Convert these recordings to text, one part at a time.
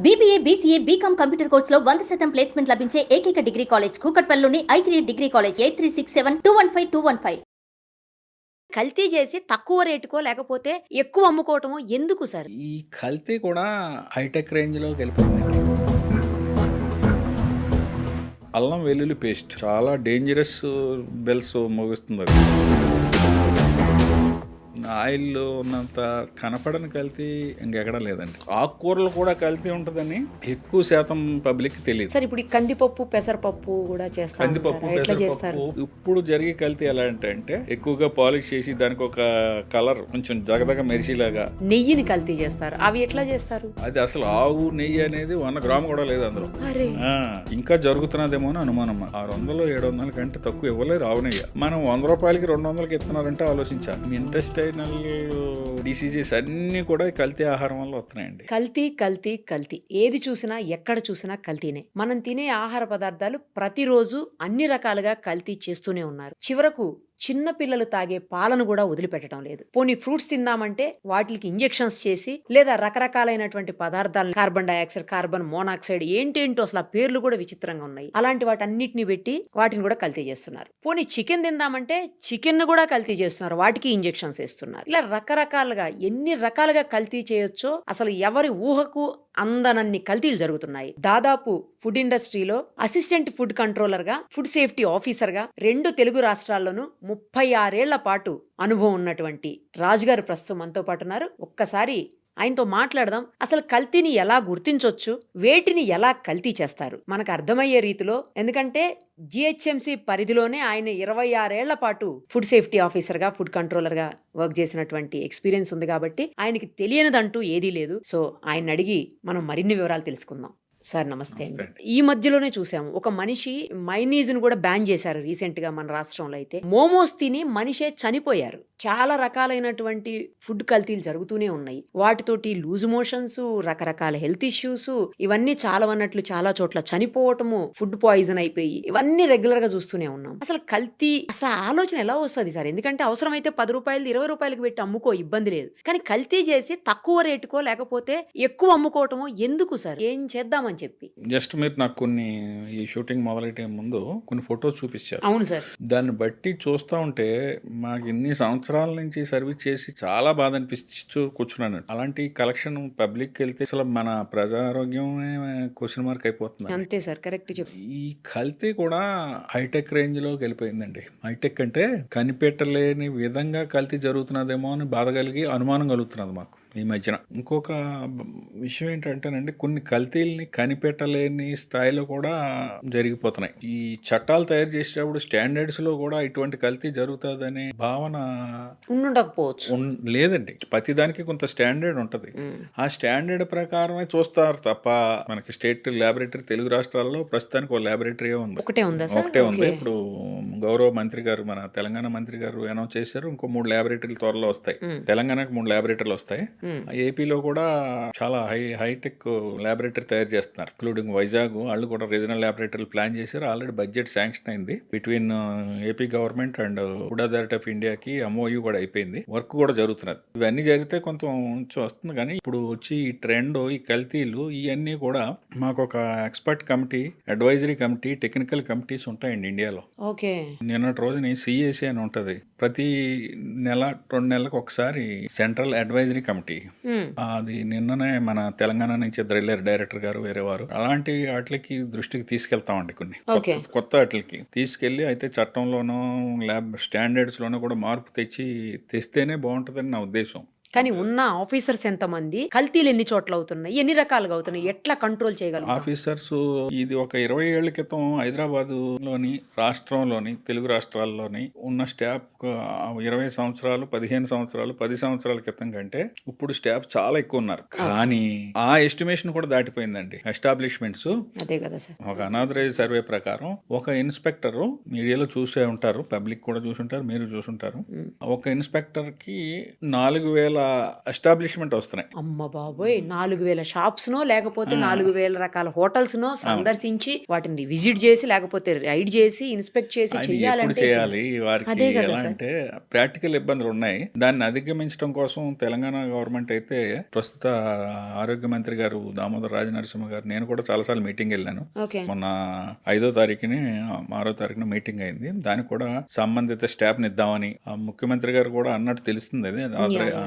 BBA, BCA, BCom computer కోర్సులో 100% placement లభించే ఏకైక డిగ్రీ కాలేజ్ కూకట్పల్లిలోని ఐ3 డిగ్రీ కాలేజ్ 8367215215. కల్తీ చేసి తక్కువ రేటుకో లేకపోతే ఎక్కువ అమ్ముకోవటమో ఎందుకు సార్? ఈ కల్తీ కూడా హైటెక్ రేంజ్‌లోకి వెళ్ళిపోయిందండి. అల్లం వెల్లుల్లి పేస్ట్ చాలా డేంజరస్ బెల్స్ మోగిస్తుందది. ఆయిల్‌లో ఉన్నంత కనపడని కల్తీ ఇంకెక్కడా లేదండి. ఆకుకూరలు కూడా కల్తీ ఉంటదని ఎక్కువ శాతం పబ్లిక్‌కి తెలీదు. సార్ ఇప్పుడు ఈ కందిపప్పు, పెసరపప్పు కూడా చేస్తారు. కందిపప్పు, పెసరపప్పు ఇప్పుడు జరిగే కల్తీ ఎలా అంటే ఎక్కువగా పాలిష్ చేసి దానికి ఒక కలర్ కొంచెం జగదగ మెరిసేలాగా నెయ్యిని కల్తీ చేస్తారు. అవి ఎట్లా చేస్తారు? అది అసలు ఆవు నెయ్యి అనేది 100 గ్రాము కూడా లేదు అందులో. అరే ఇంకా జరుగుతున్నదేమో అని అనుమానం. 600 700 కంటే తక్కువ ఇవ్వలేరు ఆవు నెయ్యి. మనం 100 రూపాయలకి 200కి ఇస్తున్నారంటే ఆలోచించాలి. ఇంటెస్టైనల్ డిసీజెస్ అన్ని కూడా కల్తీ ఆహారం వల్ల వస్తున్నాయండి. కల్తీ కల్తీ కల్తీ, ఏది చూసినా ఎక్కడ చూసినా కల్తీనే. మనం తినే ఆహార పదార్థాలు ప్రతిరోజు అన్ని రకాలుగా కల్తీ చేస్తూనే ఉన్నారు. చివరకు చిన్న పిల్లలు తాగే పాలను కూడా వదిలిపెట్టడం లేదు. పోనీ ఫ్రూట్స్ తిందామంటే వాటికి ఇంజెక్షన్స్ చేసి లేదా రకరకాలైనటువంటి పదార్థాలు, కార్బన్ డైఆక్సైడ్, కార్బన్ మోనాక్సైడ్, ఏంటేంటో అసలు ఆ పేర్లు కూడా విచిత్రంగా ఉన్నాయి. అలాంటి వాటన్నిటిని పెట్టి వాటిని కూడా కల్తీ చేస్తున్నారు. పోనీ చికెన్ తిందామంటే చికెన్ కూడా కల్తీ చేస్తున్నారు, వాటికి ఇంజెక్షన్స్ వేస్తున్నారు. ఇలా రకరకాలుగా ఎన్ని రకాలుగా కల్తీ చేయొచ్చో అసలు ఎవరి ఊహకు అందనన్ని కల్తీలు జరుగుతున్నాయి. దాదాపు ఫుడ్ ఇండస్ట్రీలో అసిస్టెంట్ ఫుడ్ కంట్రోలర్ గా, ఫుడ్ సేఫ్టీ ఆఫీసర్ గా 2 తెలుగు రాష్ట్రాల్లోనూ 36 ఏళ్ల పాటు అనుభవం ఉన్నటువంటి రాజుగారు ప్రస్తుతం మనతో పాటు ఉన్నారు. ఒక్కసారి ఆయనతో మాట్లాడదాం. అసలు కల్తీని ఎలా గుర్తించవచ్చు, వేటిని ఎలా కల్తీ చేస్తారు మనకు అర్థమయ్యే రీతిలో. ఎందుకంటే జిహెచ్ఎంసి పరిధిలోనే ఆయన 26 ఏళ్ల పాటు ఫుడ్ సేఫ్టీ ఆఫీసర్ గా, ఫుడ్ కంట్రోలర్ గా వర్క్ చేసినటువంటి ఎక్స్పీరియన్స్ ఉంది కాబట్టి ఆయనకి తెలియనిదంటూ ఏదీ లేదు. సో ఆయన అడిగి మనం మరిన్ని వివరాలు తెలుసుకుందాం. సార్ నమస్తే అండి. ఈ మధ్యలోనే చూసాము ఒక మనిషి మైనీస్ ను కూడా బ్యాన్ చేశారు రీసెంట్ గా మన రాష్ట్రంలో. అయితే మోమోస్ తిని మనిషే చనిపోయారు. చాలా రకాలైనటువంటి ఫుడ్ కల్తీలు జరుగుతూనే ఉన్నాయి. వాటితోటి లూజ్ మోషన్స్, రకరకాల హెల్త్ ఇష్యూస్, ఇవన్నీ చాలా అన్నట్లు చాలా చోట్ల చనిపోవటము, ఫుడ్ పాయిజన్ అయిపోయి, ఇవన్నీ రెగ్యులర్ గా చూస్తూనే ఉన్నాం. అసలు కల్తీ అసలు ఆలోచన ఎలా వస్తుంది సార్? ఎందుకంటే అవసరమైతే 10 రూపాయలు 20 రూపాయలకి పెట్టి అమ్ముకో, ఇబ్బంది లేదు. కానీ కల్తీ చేసి తక్కువ రేటుకో లేకపోతే ఎక్కువ అమ్ముకోవటమో ఎందుకు సార్? ఏం చేద్దామని చెప్పి. జస్ట్ మీరు నాకు కొన్ని ఈ షూటింగ్ మొదలెట్టే ముందు కొన్ని ఫొటోస్ చూపించారు. అవును సార్. దాన్ని బట్టి చూస్తూ ఉంటే మాకు ఇన్ని సంవత్సరాల నుంచి సర్వీస్ చేసి చాలా బాధ అనిపిస్తూ కూర్చున్నాను. అలాంటి కలెక్షన్ పబ్లిక్ వెళ్తే అసలు మన ప్రజారోగ్యమే క్వశ్చన్ మార్క్ అయిపోతుంది. అంతే సార్, కరెక్ట్ చెప్పు. ఈ కల్తీ కూడా హైటెక్ రేంజ్ లోకి వెళ్ళిపోయిందండి. హైటెక్ అంటే కనిపెట్టలేని విధంగా కల్తీ జరుగుతున్నదేమో అని బాధ కలిగి అనుమానం కలుగుతున్నది మాకు ఈ మధ్యన. ఇంకొక విషయం ఏంటంటేనండి, కొన్ని కల్తీల్ని కనిపెట్టలేని స్థాయిలో కూడా జరిగిపోతున్నాయి. ఈ చట్టాలు తయారు చేసేటప్పుడు స్టాండర్డ్స్ లో కూడా ఇటువంటి కల్తీ జరుగుతుందనే భావన ఉండకపోవచ్చు. లేదండి. ప్రతిదానికి కొంత స్టాండర్డ్ ఉంటది. ఆ స్టాండర్డ్ ప్రకారమే చూస్తారు తప్ప మనకి స్టేట్ ల్యాబొరేటరీ తెలుగు రాష్ట్రాల్లో ప్రస్తుతానికి ఒక ల్యాబొరేటరీ ఉంది. ఒకటే ఉందా సార్? ఒకటే ఉంది. ఇప్పుడు గౌరవ మంత్రి గారు, మన తెలంగాణ మంత్రి గారు అనౌన్స్ చేశారు. ఇంకో 3 ల్యాబొరేటరీలు త్వరలో వస్తాయి. తెలంగాణకు 3 ల్యాబొరేటరీలు వస్తాయి. ఏపీలో కూడా చాలా హైటెక్ ల్యాబొరేటరీ తయారు చేస్తున్నారు, ఇంక్లూడింగ్ వైజాగ్. వాళ్ళు కూడా రీజనల్ ల్యాబొరేటరీలు ప్లాన్ చేశారు. ఆల్రెడీ బడ్జెట్ శాంక్షన్ అయింది between AP government and food authority of ఇండియాకి. MOU కూడా అయిపోయింది, వర్క్ కూడా జరుగుతున్నది. ఇవన్నీ జరిగితే కొంచెం వస్తుంది. కానీ ఇప్పుడు వచ్చి ఈ ట్రెండ్, ఈ కల్తీలు ఇవన్నీ కూడా మాకు ఒక expert committee, advisory committee, technical committees ఉంటాయండి ఇండియాలో. ఓకే. నిన్నటి రోజుని CAC అని ఉంటుంది. ప్రతి నెల 2 నెలలకు ఒకసారి సెంట్రల్ అడ్వైజరీ కమిటీ. అది నిన్ననే మన తెలంగాణ నుంచి డైరెక్టర్ గారు వేరే వారు అలాంటి వాటికి దృష్టికి తీసుకెళ్తామండి. కొన్ని కొత్త వాటికి తీసుకెళ్లి అయితే చట్టంలోనూ ల్యాబ్ స్టాండర్డ్స్ లోనూ కూడా మార్పు తెస్తేనే బాగుంటుందని నా ఉద్దేశం. కానీ ఉన్న ఆఫీసర్స్ ఎంతమంది, కల్తీలు ఎన్ని చోట్ల అవుతున్నాయి, ఎన్ని రకాలుగా అవుతున్నాయి, ఎట్లా కంట్రోల్ చేయగలం? ఆఫీసర్స్ ఇది ఒక 20 ఏళ్ల క్రితం హైదరాబాద్ లోని రాష్ట్రంలోని తెలుగు రాష్ట్రాల్లోని ఉన్న స్టాఫ్ 20 సంవత్సరాలు 15 సంవత్సరాలు 10 సంవత్సరాల క్రితం కంటే ఇప్పుడు స్టాఫ్ చాలా ఎక్కువ ఉన్నారు. కానీ ఆ ఎస్టిమేషన్ కూడా దాటిపోయిందండి. ఎస్టాబ్లిష్మెంట్స్ అదే కదా సార్. ఒక అనాథరైజ్ సర్వే ప్రకారం ఒక ఇన్స్పెక్టర్, మీడియాలో చూసే ఉంటారు, పబ్లిక్ కూడా చూసుంటారు, మీరు చూసుంటారు, ఒక ఇన్స్పెక్టర్ కి 4,000 ఎస్టాబ్లిష్మెంట్ వస్తున్నాయి. అమ్మ బాబోయ్, 4,000 షాప్స్ నో లేకపోతే 4,000 రకాల హోటల్స్ నో సందర్శించి వాటిని విజిట్ చేసి లేకపోతే రైడ్ చేసి ఇన్స్పెక్ట్ చేసి అది ఎప్పుడు చెయ్యాలంటే చేయాలి వారికి అదే కదా ఎలా సార్. అంటే ప్రాక్టికల్ ఇబ్బందులు ఉన్నాయి. దాన్ని అధిగమించడం కోసం తెలంగాణ గవర్నమెంట్ అయితే ప్రస్తుత ఆరోగ్య మంత్రి గారు దామోదర రాజనరసింహ గారు, నేను కూడా చాలాసార్లు మీటింగ్ వెళ్ళాను. ఓకే. మొన్న 5వ తారీఖుని 6వ తారీఖున మీటింగ్ అయింది. దానికి కూడా సంబంధిత స్టాఫ్ ని ఇద్దామని ముఖ్యమంత్రి గారు కూడా అన్నట్టు తెలుస్తుంది. అది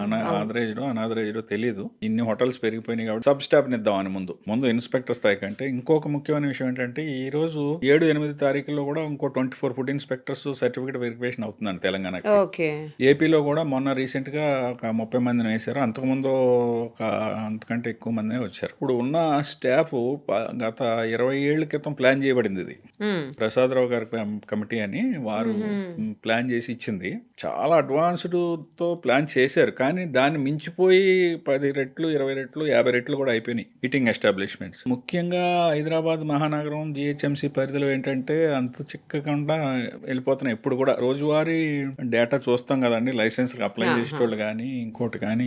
అనాథరైజ్లో తెలియదు. ఇన్ని హోటల్స్ పెరిగిపోయినాయి కాబట్టి సబ్ స్టాఫ్ ని ఇద్దామని ముందు ఇన్స్పెక్టర్ స్థాయి కంటే. ఇంకొక ముఖ్యమైన విషయం ఏంటంటే ఈ రోజు 7-8 తారీఖుల్లో కూడా ఇంకో 24 ఫుడ్ ఇన్స్పెక్టర్స్ సర్టిఫికేట్ వెరిఫికేషన్ అవుతుందండి తెలంగాణకి. ఓకే. ఏపీలో కూడా మొన్న రీసెంట్ గా ఒక 30 మందిని వేశారు. అంతకుముందు ఒక అంతకంటే ఎక్కువ మంది వచ్చారు. ఇప్పుడు ఉన్న స్టాఫ్ గత 20 ఏళ్ల క్రితం ప్లాన్ చేయబడింది. ఇది ప్రసాదరావు గారి కమిటీ అని వారు ప్లాన్ చేసి ఇచ్చింది. చాలా అడ్వాన్స్డ్ తో ప్లాన్ చేశారు. కానీ దాన్ని మించిపోయి 10 రెట్లు 20 రెట్లు 50 రెట్లు కూడా అయిపోయినాయి ఈటింగ్ ఎస్టాబ్లిష్మెంట్స్. ముఖ్యంగా హైదరాబాద్ మహానగరం జిహెచ్ఎంసీ పరిధిలో ఏంటంటే అంత చిక్కకుండా వెళ్ళిపోతున్నాయి. ఇప్పుడు కూడా రోజువారీ డేటా చూస్తాం కదండి, లైసెన్స్ అప్లై చేసేటోళ్ళు కానీ ఇంకోటి కానీ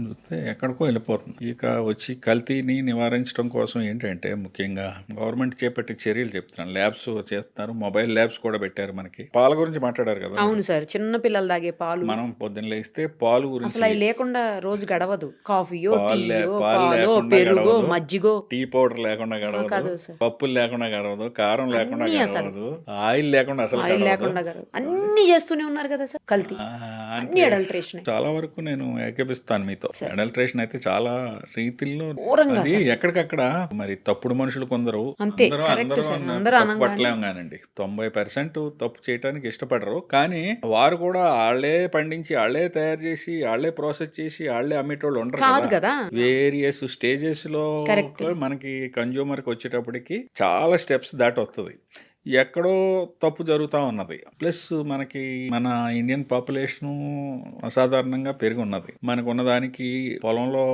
చూస్తే ఎక్కడికో వెళ్ళిపోతుంది. ఇక వచ్చి కల్తీని నివారించడం కోసం ఏంటంటే ముఖ్యంగా గవర్నమెంట్ చేపట్టే చర్యలు చెప్తున్నాను. ల్యాబ్స్ చేస్తున్నారు, మొబైల్ ల్యాబ్స్ కూడా పెట్టారు. మనకి పాల గురించి మాట్లాడారు కదా. అవును సార్, చిన్న పిల్లలు తాగే పాలు మనం పొద్దున్న లేస్తే పాలు గురించి అసలు అవి లేకుండా రోజు గడవదు. కాఫీయో పాలు పాలో లేకుండా పెరుగో గడవదు, మజ్జిగో టీ పౌడర్ లేకుండా కాదు గడవదు, సార్. పప్పులు లేకుండా గడవదు, కారం లేకుండా అన్నీ అసలు. గడవదు, ఆయిల్ లేకుండా అసలు ఆయిల్ గడవదు. లేకుండా అన్ని చేస్తూనే ఉన్నారు కదా సార్ కల్తీ. అన్ని అడల్ట్రేషన్. చాలా వరకు నేను ఏకీపిస్తాను మీతో. అడల్ట్రేషన్ అయితే చాలా రీతిల్లో ఘోరంగా అది ఎక్కడికక్కడ మరి తప్పుడు మనుషులు కొందరు అంతే, అందరూ correct అందరూ సార్. అన్న అందరూ తప్పు పట్టలేం కానండి. 90% తప్పు చేయడానికి ఇష్టపడరు. కానీ వారు కూడా వాళ్ళే పండించి వాళ్ళే తయారు చేసి వాళ్ళే ప్రాసెస్ చేసి వాళ్ళే అమ్మేటోళ్ళు కాదు ఉంటారు కదా. వేరియస్ స్టేజెస్ లో. Correct. మనకి కన్జ్యూమర్ కి వచ్చేటప్పటికి చాలా స్టెప్స్ దాటి వస్తుంది. ఎక్కడో తప్పు జరుగుతూ ఉన్నది. ప్లస్ మనకి మన ఇండియన్ పాపులేషన్ అసాధారణంగా పెరిగి ఉన్నది. మనకు ఉన్నదానికి పొలంలో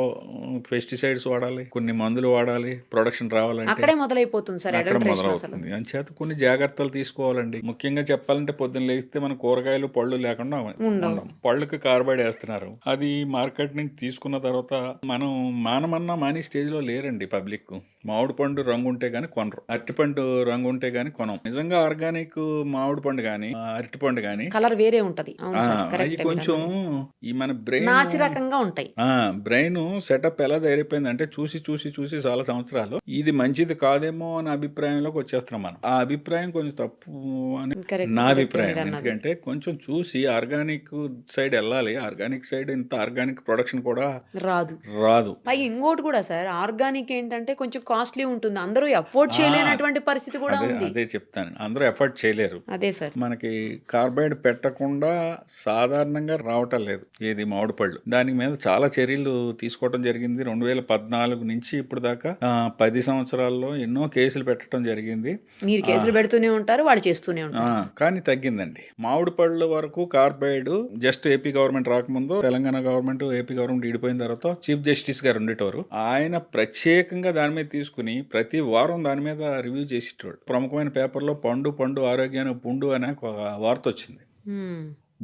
పెస్టిసైడ్స్ వాడాలి, కొన్ని మందులు వాడాలి, ప్రొడక్షన్ రావాలంటే అక్కడే మొదలైపోతుంది సార్ అక్కడ అడల్ట్రేషన్ అసలు. మొదలవుతుంది. అంచేత కొన్ని జాగ్రత్తలు తీసుకోవాలండి. ముఖ్యంగా చెప్పాలంటే పొద్దున్న లేస్తే మన కూరగాయలు పళ్ళు లేకుండా ఉండవు. పళ్ళుకి కార్బైడ్ వేస్తున్నారు. అది మార్కెట్ నుంచి తీసుకున్న తర్వాత మనం మానమన్నా మాని స్టేజ్ లో లేరండి పబ్లిక్. మామిడి పండు రంగు ఉంటే గానీ కొనరు, అరటిపండు రంగు ఉంటే గానీ కొనం. నిజంగా ఆర్గానిక్ మామిడి పండు గానీ అరటిపండు గానీ కలర్ వేరే ఉంటది. అవును సార్, అవి correct. కొంచెం ఈ మన బ్రెయిన్ నాసి రకంగా ఉంటాయి. బ్రెయిన్ సెటప్ ఎలా తయారైపోయింది అంటే చూసి చాలా సంవత్సరాలు ఇది మంచిది కాదేమో అనే అభిప్రాయంలోకి వచ్చేస్తున్నాం మనం. ఆ అభిప్రాయం కొంచెం తప్పు అని Correct, నా correct అభిప్రాయం. మీరు అన్నది. ఎందుకంటే కొంచెం చూసి ఆర్గానిక్ సైడ్ వెళ్ళాలి. ఆర్గానిక్ సైడ్ ఇంత ఆర్గానిక్ ప్రొడక్షన్ కూడా రాదు. పైగా ఇంకోటి కూడా సార్, ఆర్గానిక్ ఏంటంటే కొంచెం కాస్ట్లీ ఉంటుంది. అందరూ అఫోర్డ్ చేయలేనటువంటి పరిస్థితి కూడా ఉంది. అదే చెప్తాను, అందరూ ఎఫర్ట్ చేయలేరు. అదే సార్. మనకి కార్బైడ్ పెట్టకుండా సాధారణంగా రావటం లేదు ఏది మామిడి పళ్ళు. దాని మీద చాలా చర్యలు తీసుకోవడం జరిగింది. 2014 నుంచి ఇప్పుడు దాకా 10 సంవత్సరాల్లో ఎన్నో కేసులు పెట్టడం జరిగింది. మీరు కేసులు పెడుతూనే ఉంటారు, వాళ్ళు చేస్తూనే ఉంటారు. కానీ తగ్గిందండి. మామిడి పళ్ళ వరకు కార్బైడ్ జస్ట్ ఏపీ గవర్నమెంట్ రాకముందు తెలంగాణ గవర్నమెంట్ ఏపీ గవర్నమెంట్ విడిపోయిన తర్వాత చీఫ్ జస్టిస్ గారు ఉండేటవారు. ఆయన ప్రత్యేకంగా దాని మీద తీసుకుని ప్రతి వారం దాని మీద రివ్యూ చేసేటోడు. ప్రముఖమైన పేపర్లో పండు ఆరోగ్యానికి పుండు అనే ఒక వార్త వచ్చింది.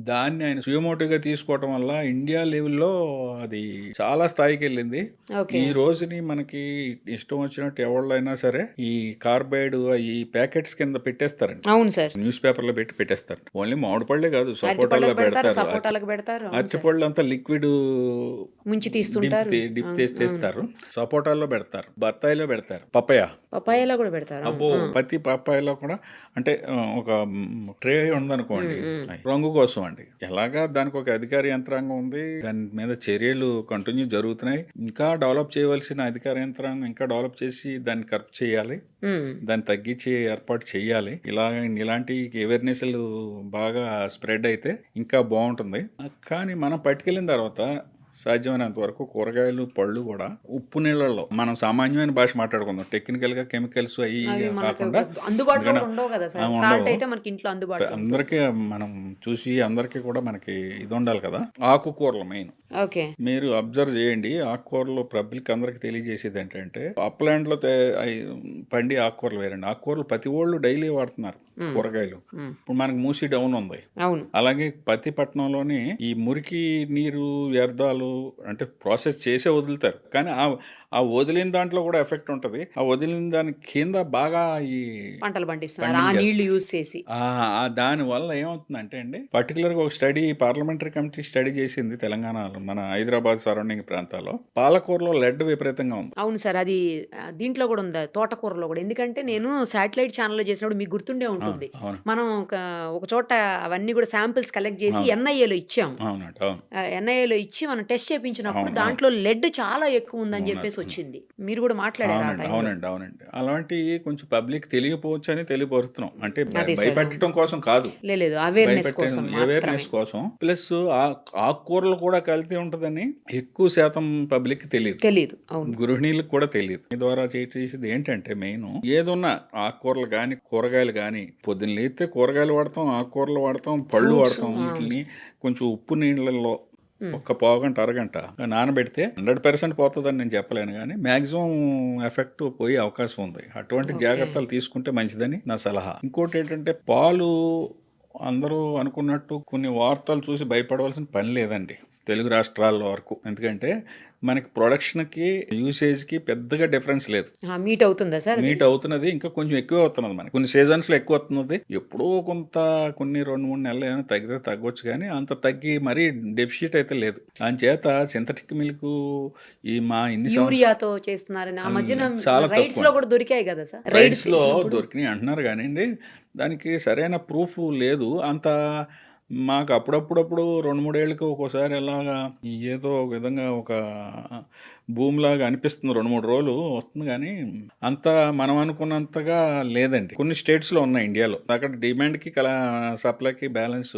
దాన్ని ఆయన సుయమోటోగా తీసుకోవటం వల్ల ఇండియా లెవెల్లో అది చాలా స్థాయికి వెళ్ళింది. ఈ రోజుని మనకి ఇష్టం వచ్చినట్టు ఎవళ్ళైనా సరే ఈ కార్బైడ్ ఈ ప్యాకెట్స్ కింద పెట్టేస్తారండి. అవును సార్, న్యూస్ పేపర్ లో పెట్టేస్తారు. ఓన్లీ మామిడి పళ్ళే కాదు, సపోటాలో పెడతారు. అరటిపళ్ళు అంతా లిక్విడ్ ముంచి తీస్తుంటారు, డిప్ తీస్తారు. సపోటాల్లో పెడతారు, బత్తాయిలో పెడతారు, పపాయాలో కూడా పెడతారు. అబ్బో, ప్రతి పపాయాలో కూడా అంటే ఒక ట్రే ఉందనుకోండి రంగు కోసం అండి. ఎలాగా దానికి ఒక అధికార యంత్రాంగం ఉంది. దాని మీద చర్యలు కంటిన్యూ జరుగుతున్నాయి. ఇంకా డెవలప్ చేయవలసిన అధికార యంత్రాంగం ఇంకా డెవలప్ చేసి దాన్ని కరెక్ట్ చేయాలి, దాన్ని తగ్గించి ఏర్పాటు చేయాలి. ఇలాంటి అవేర్నెస్లు బాగా స్ప్రెడ్ అయితే ఇంకా బాగుంటుంది. కానీ మనం పట్టుకెళ్ళిన తర్వాత సాధ్యమైనంత వరకు కూరగాయలు పళ్ళు కూడా ఉప్పు నీళ్ళల్లో, మనం సామాన్యమైన భాష మాట్లాడుకుందాం, టెక్నికల్ గా కెమికల్స్ అయ్యి కాకుండా అందరికీ మనం చూసి అందరికీ కూడా మనకి ఇది ఉండాలి కదా. ఆకుకూరలు మెయిన్ మీరు అబ్జర్వ్ చేయండి. ఆకుకూరలు పబ్లిక్ అందరికి తెలియజేసేది ఏంటంటే అప్లాండ్ లో పండి ఆకుకూరలు వేరండి. ఆకుకూరలు ప్రతి వాళ్ళు డైలీ వాడుతున్నారు కూరగాయలు. ఇప్పుడు మనకి మూసి డౌన్ ఉంది, అలాగే ప్రతి పట్టణంలోని ఈ మురికి నీరు వ్యర్థాలు పాలు అంటే ప్రాసెస్ చేసే వదులుతారు, కానీ ఆ వదిలిన దాంట్లో కూడా ఎఫెక్ట్ ఉంటుంది. ఆ వదిలిన దాని కింద బాగా ఈ పంటలు పండిస్తున్నారు ఆ నీళ్లు యూజ్ చేసి. దాని వల్ల ఏమవుతుందంటే అండి, పర్టికులర్గా ఒక స్టడీ పార్లమెంటరీ కమిటీ స్టడీ చేసింది తెలంగాణలో, మన హైదరాబాద్ సరౌండింగ్ ప్రాంతాల్లో పాలకూరలో లెడ్ విపరీతంగా ఉంది. అవును సార్, అది దీంట్లో కూడా ఉంది, తోటకూరలో కూడా. ఎందుకంటే నేను శాటిలైట్ ఛానల్లో చేసినప్పుడు మీకు గుర్తుండే ఉంటుంది, అవును. మనం ఒక చోట అవన్నీ కూడా శాంపిల్స్ కలెక్ట్ చేసి ఎన్ఐఏలో ఇచ్చాము. అవునండి, అవును. ఎన్ఐఏలో ఇచ్చి మనం టెస్ట్ చేయించినప్పుడు దాంట్లో లెడ్ చాలా ఎక్కువ ఉందని చెప్పేసి వచ్చింది. మీరు కూడా మాట్లాడారు ఆ టైంలో. అవునండి. అలాంటి కొంచెం పబ్లిక్ తెలియపోవచ్చు అని తెలియపరుస్తున్నాం. అంటే అదే సార్. భయపెట్టడం కోసం కాదు, లేదు అవేర్నెస్ కోసం అవేర్నెస్ కోసం. ప్లస్ ఆకుకూరలు కూడా కల్తీ ఉంటుందని ఎక్కువ శాతం పబ్లిక్ తెలియదు. అవును, గృహిణీలకు కూడా తెలియదు. ఈ ద్వారా చేసేది ఏంటంటే మెయిన్ ఏదున్నా ఆకుకూరలు కానీ కూరగాయలు కానీ, పొద్దున్న లేస్తే కూరగాయలు వాడతాం, ఆకుకూరలు వాడతాం, పళ్ళు వాడతాం. వీటిని కొంచెం ఉప్పు నీళ్ళల్లో ఒక్క పావుగంట అరగంట నానబెడితే 100% పోతుందని నేను చెప్పలేను, కానీ మ్యాక్సిమం ఎఫెక్ట్ పోయే అవకాశం ఉంది. అటువంటి జాగ్రత్తలు తీసుకుంటే మంచిదని నా సలహా. ఇంకోటి ఏంటంటే, పాలు అందరూ అనుకున్నట్టు కొన్ని వార్తలు చూసి భయపడవలసిన పని లేదండి తెలుగు రాష్ట్రాల వరకు. ఎందుకంటే మనకి ప్రొడక్షన్కి యూసేజ్కి పెద్దగా డిఫరెన్స్ లేదు. మీట్ అవుతుందా సార్? మీట్ అవుతున్నది, ఇంకా కొంచెం ఎక్కువ అవుతున్నది. మనకి కొన్ని సీజన్స్లో ఎక్కువ అవుతున్నది. ఎప్పుడో కొన్ని 2-3 నెలలు ఏమైనా తగ్గితే తగ్గొచ్చు, కానీ అంత తగ్గి మరీ డెఫిషిట్ అయితే లేదు. దానిచేత సింథటిక్ మిల్క్ యూరియాతో చేస్తున్నారని ఆ మధ్యన చాలా రైడ్స్ లో కూడా దొరికాయి కదా సార్? రైడ్స్ లో దొరికినాయి అంటున్నారు, కానీ దానికి సరైన ప్రూఫ్ లేదు అంత. మాకు అప్పుడప్పుడు 2-3 ఏళ్ళకి ఒక్కోసారి ఎలాగా ఏదో ఒక విధంగా ఒక భూమిలాగా అనిపిస్తుంది, 2-3 రోజులు వస్తుంది, కానీ అంత మనం అనుకున్నంతగా లేదండి. కొన్ని స్టేట్స్లో ఉన్నాయి ఇండియాలో, అక్కడ డిమాండ్కి సప్లైకి బ్యాలెన్స్